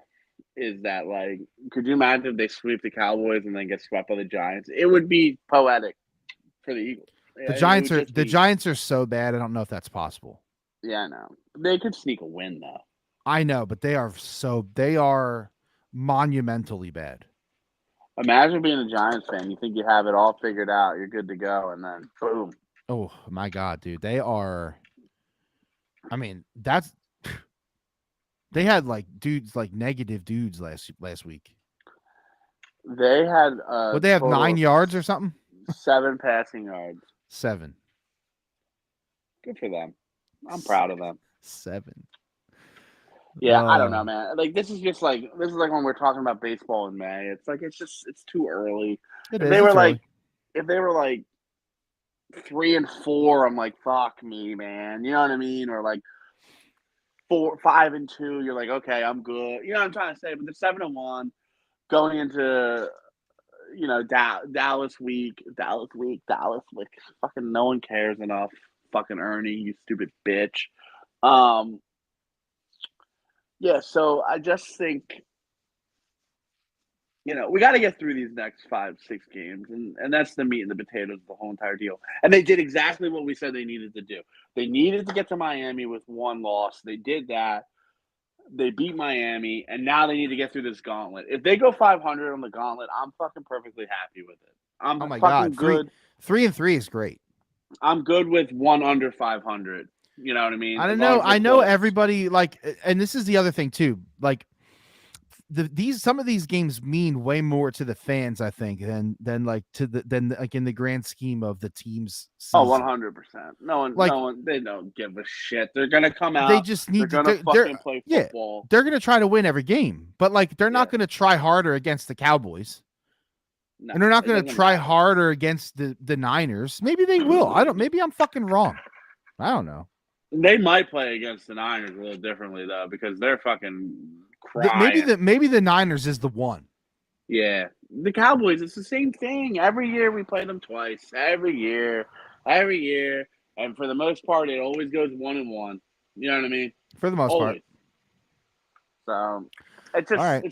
Speaker 2: is that, like, could you imagine if they sweep the Cowboys and then get swept by the Giants? It would be poetic for the Eagles.
Speaker 1: The
Speaker 2: Yeah, it
Speaker 1: Giants
Speaker 2: would
Speaker 1: are
Speaker 2: just
Speaker 1: the
Speaker 2: be.
Speaker 1: Giants are so bad. I don't know if that's possible.
Speaker 2: Yeah, I know. They could sneak a win though.
Speaker 1: I know, but they are monumentally bad.
Speaker 2: Imagine being a Giants fan. You think you have it all figured out. You're good to go, and then boom.
Speaker 1: Oh my god, dude. They are I mean, that's they had like dudes like negative dudes last week.
Speaker 2: They had a
Speaker 1: Would they have
Speaker 2: total
Speaker 1: 9
Speaker 2: of
Speaker 1: yards or something?
Speaker 2: 7 passing yards.
Speaker 1: 7.
Speaker 2: Good for them. I'm proud of them.
Speaker 1: 7.
Speaker 2: Yeah, I don't know, man. Like this is like when we're talking about baseball in May. It's like it's too early.
Speaker 1: It
Speaker 2: If
Speaker 1: is.
Speaker 2: they were
Speaker 1: It's
Speaker 2: like
Speaker 1: early.
Speaker 2: if they were like 3-4, I'm like, fuck me, man. You know what I mean? Or like 5-2, you're like, okay, I'm good. You know what I'm trying to say? But they're 7-1 going into Dallas week. Fucking no one cares enough. Fucking Ernie, you stupid bitch. Um, yeah. So I just think we got to get through these next 5, 6 games, and that's the meat and the potatoes of the whole entire deal. And they did exactly what we said they needed to do. They needed to get to Miami with 1 loss. They did that. They beat Miami, and now they need to get through this gauntlet. If they go 500 on the gauntlet, I'm fucking perfectly happy with it. I'm
Speaker 1: Oh my god.
Speaker 2: fucking
Speaker 1: 3
Speaker 2: good.
Speaker 1: 3-3 is great.
Speaker 2: I'm good with 1 under 500. You know what I mean?
Speaker 1: I
Speaker 2: As
Speaker 1: don't
Speaker 2: long
Speaker 1: know.
Speaker 2: as we're
Speaker 1: I know
Speaker 2: close.
Speaker 1: everybody and this is the other thing too. Like some of these games mean way more to the fans, I think, than like in the grand scheme of the team's
Speaker 2: Oh,
Speaker 1: season.
Speaker 2: 100%. No
Speaker 1: Like
Speaker 2: one. They don't give a shit. They're gonna come
Speaker 1: they
Speaker 2: out.
Speaker 1: just
Speaker 2: They're
Speaker 1: need to
Speaker 2: gonna
Speaker 1: they're
Speaker 2: fucking play
Speaker 1: yeah,
Speaker 2: football.
Speaker 1: they're gonna try to win every game, but like they're
Speaker 2: Yeah.
Speaker 1: not gonna try harder against the Cowboys.
Speaker 2: No,
Speaker 1: And they're not
Speaker 2: it
Speaker 1: going to
Speaker 2: doesn't
Speaker 1: try
Speaker 2: matter.
Speaker 1: harder against the Niners. Maybe they will. I don't. Maybe I'm fucking wrong. I don't know.
Speaker 2: They might play against the Niners a little differently though, because they're fucking crying.
Speaker 1: Maybe the Niners is the one.
Speaker 2: Yeah, the Cowboys. It's the same thing. Every year we play them twice. Every year, and for the most part, it always goes 1-1. You know what I mean?
Speaker 1: For the most part.
Speaker 2: Always. So it's
Speaker 1: All
Speaker 2: just
Speaker 1: right.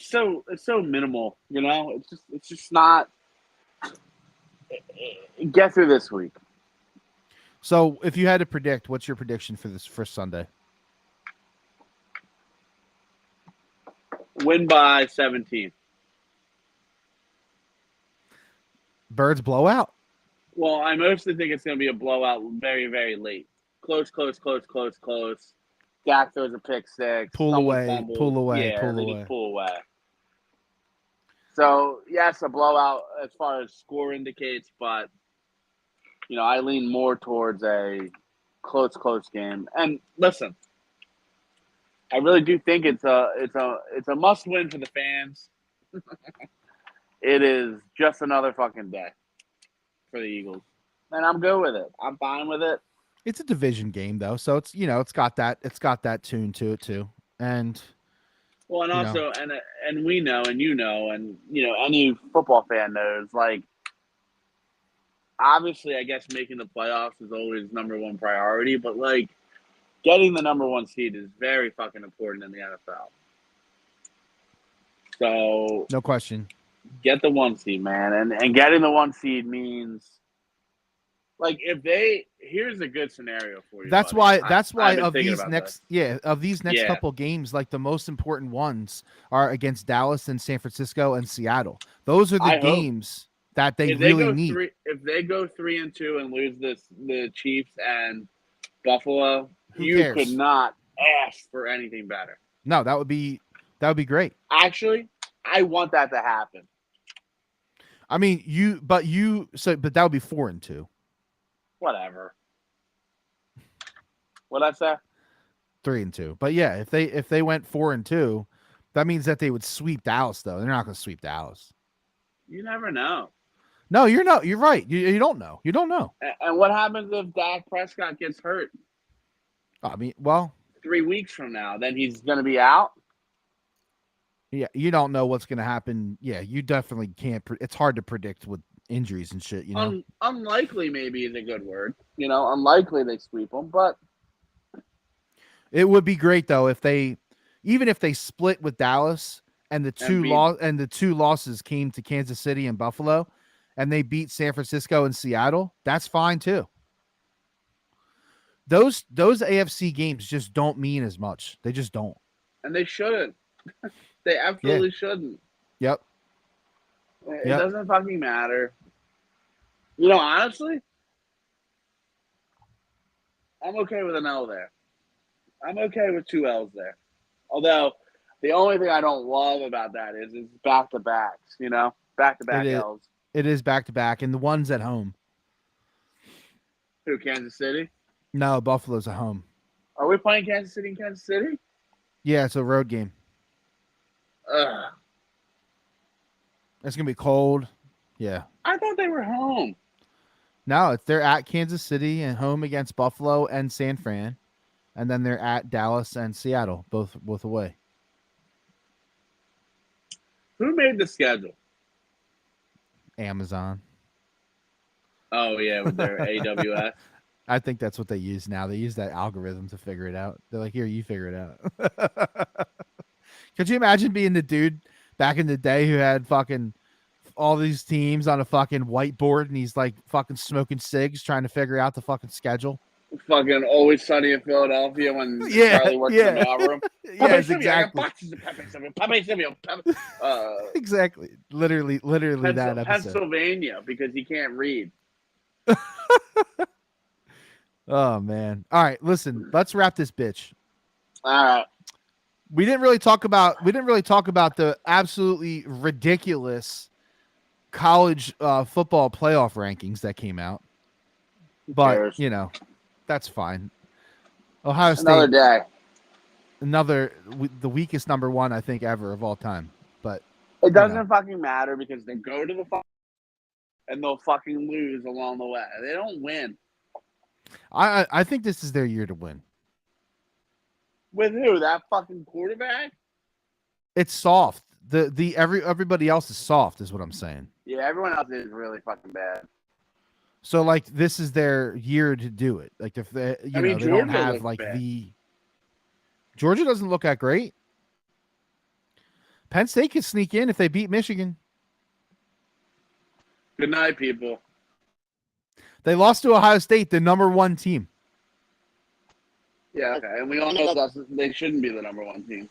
Speaker 2: it's so minimal. It's just not. Get through this week.
Speaker 1: So if you had to predict, what's your prediction for this first Sunday?
Speaker 2: Win by 17.
Speaker 1: Birds blowout.
Speaker 2: Well, I mostly think it's going to be a blowout very, very late. Close, close, close, close, close. Dak throws a pick six.
Speaker 1: Pull
Speaker 2: Someone
Speaker 1: away.
Speaker 2: fumbles.
Speaker 1: Pull away.
Speaker 2: Yeah,
Speaker 1: Pull
Speaker 2: they just
Speaker 1: away.
Speaker 2: pull away. So, yes, a blowout as far as score indicates, but, I lean more towards a close, close game. And listen, I really do think it's a must win for the fans. It is just another fucking day for the Eagles. And I'm good with it. I'm fine with it.
Speaker 1: It's a division game though, so it's got that tune to it too. And
Speaker 2: well, and also, and we know, and and any football fan knows, like, obviously, I guess making the playoffs is always number one priority, but like, getting the number one seed is very fucking important in the NFL. So
Speaker 1: No question.
Speaker 2: get the 1 seed, man, and getting the 1 seed means like if they here's a good scenario for you.
Speaker 1: That's
Speaker 2: buddy.
Speaker 1: why. That's why
Speaker 2: I've been
Speaker 1: of
Speaker 2: thinking
Speaker 1: these
Speaker 2: about
Speaker 1: next,
Speaker 2: this.
Speaker 1: of these next couple games, like the most important ones are against Dallas and San Francisco and Seattle. Those are the games that they really need.
Speaker 2: If they go 3-2 and lose the Chiefs and Buffalo,
Speaker 1: Who
Speaker 2: you
Speaker 1: cares?
Speaker 2: could not ask for anything better.
Speaker 1: No, that would be great.
Speaker 2: Actually, I want that to happen.
Speaker 1: I mean, but that would be 4-2.
Speaker 2: Whatever. What'd I say?
Speaker 1: 3-2. But yeah, if they went 4-2, that means that they would sweep Dallas. Though they're not going to sweep Dallas.
Speaker 2: You never know.
Speaker 1: No, you're not. You're right. You don't know. You don't know.
Speaker 2: And what happens if Dak Prescott gets hurt?
Speaker 1: I mean, well,
Speaker 2: 3 weeks from now, then he's going to be out.
Speaker 1: Yeah, you don't know what's going to happen. Yeah, you definitely can't. It's hard to predict with injuries and shit. You know,
Speaker 2: unlikely maybe is a good word. Unlikely they sweep them, but
Speaker 1: it would be great though if even if they split with Dallas and the two losses came to Kansas City and Buffalo, and they beat San Francisco and Seattle. That's fine too. Those AFC games just don't mean as much. They just don't,
Speaker 2: and they shouldn't. They absolutely shouldn't.
Speaker 1: Yep.
Speaker 2: It doesn't fucking matter. Honestly, I'm okay with an L there. I'm okay with 2 L's there. Although, the only thing I don't love about that is it's back-to-backs, back-to-back L's.
Speaker 1: It is back-to-back, and the one's at home.
Speaker 2: Who, Kansas City?
Speaker 1: No, Buffalo's at home.
Speaker 2: Are we playing Kansas City in Kansas City?
Speaker 1: Yeah, it's a road game.
Speaker 2: Ugh.
Speaker 1: It's going to be cold. Yeah.
Speaker 2: I thought they were home.
Speaker 1: No, they're at Kansas City and home against Buffalo and San Fran. And then they're at Dallas and Seattle, both away.
Speaker 2: Who made the schedule?
Speaker 1: Amazon.
Speaker 2: Oh, yeah, with their AWS.
Speaker 1: I think that's what they use now. They use that algorithm to figure it out. They're like, here, you figure it out. Could you imagine being the dude back in the day who had fucking all these teams on a fucking whiteboard and he's like fucking smoking cigs trying to figure out the fucking schedule?
Speaker 2: Fucking Always Sunny in Philadelphia when Charlie worked in the mailroom.
Speaker 1: Yes, exactly. Exactly. Literally that episode.
Speaker 2: Pennsylvania, because he can't read.
Speaker 1: Oh, man. All right, listen, let's wrap this bitch.
Speaker 2: All right.
Speaker 1: We didn't really talk about the absolutely ridiculous college football playoff rankings that came out. But, that's fine. Ohio State.
Speaker 2: Another day.
Speaker 1: The weakest number 1, I think, ever of all time. But
Speaker 2: it doesn't fucking matter because they go to the and they'll fucking lose along the way. They don't win.
Speaker 1: I think this is their year to win.
Speaker 2: With who? That fucking quarterback?
Speaker 1: It's soft. Everybody else is soft, is what I'm saying.
Speaker 2: Yeah, everyone else is really fucking bad.
Speaker 1: So like this is their year to do it. Like if they they don't have like
Speaker 2: bad.
Speaker 1: Georgia doesn't look that great. Penn State could sneak in if they beat Michigan.
Speaker 2: Good night, people.
Speaker 1: They lost to Ohio State, the number 1 team.
Speaker 2: Yeah, okay. And we all know they shouldn't be the number 1 team.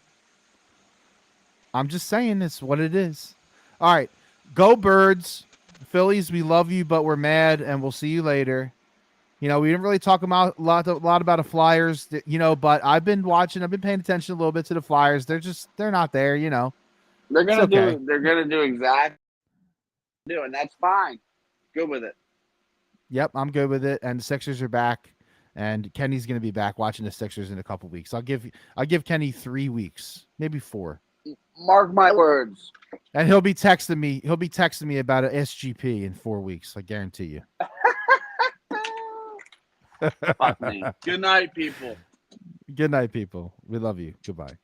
Speaker 1: I'm just saying it's what it is. All right. Go Birds. Phillies, we love you, but we're mad, and we'll see you later. We didn't really talk about a lot about the Flyers, but I've been watching, I've been paying attention a little bit to the Flyers. They're not there,
Speaker 2: They're gonna do exactly and that's fine. Good with it.
Speaker 1: Yep, I'm good with it. And the Sixers are back, and Kenny's gonna be back watching the Sixers in a couple weeks. I'll give Kenny 3 weeks, maybe 4.
Speaker 2: Mark my words.
Speaker 1: And he'll be texting me. He'll be texting me about an SGP in 4 weeks. I guarantee you.
Speaker 2: Fuck me. Good night, people.
Speaker 1: Good night, people. We love you. Goodbye.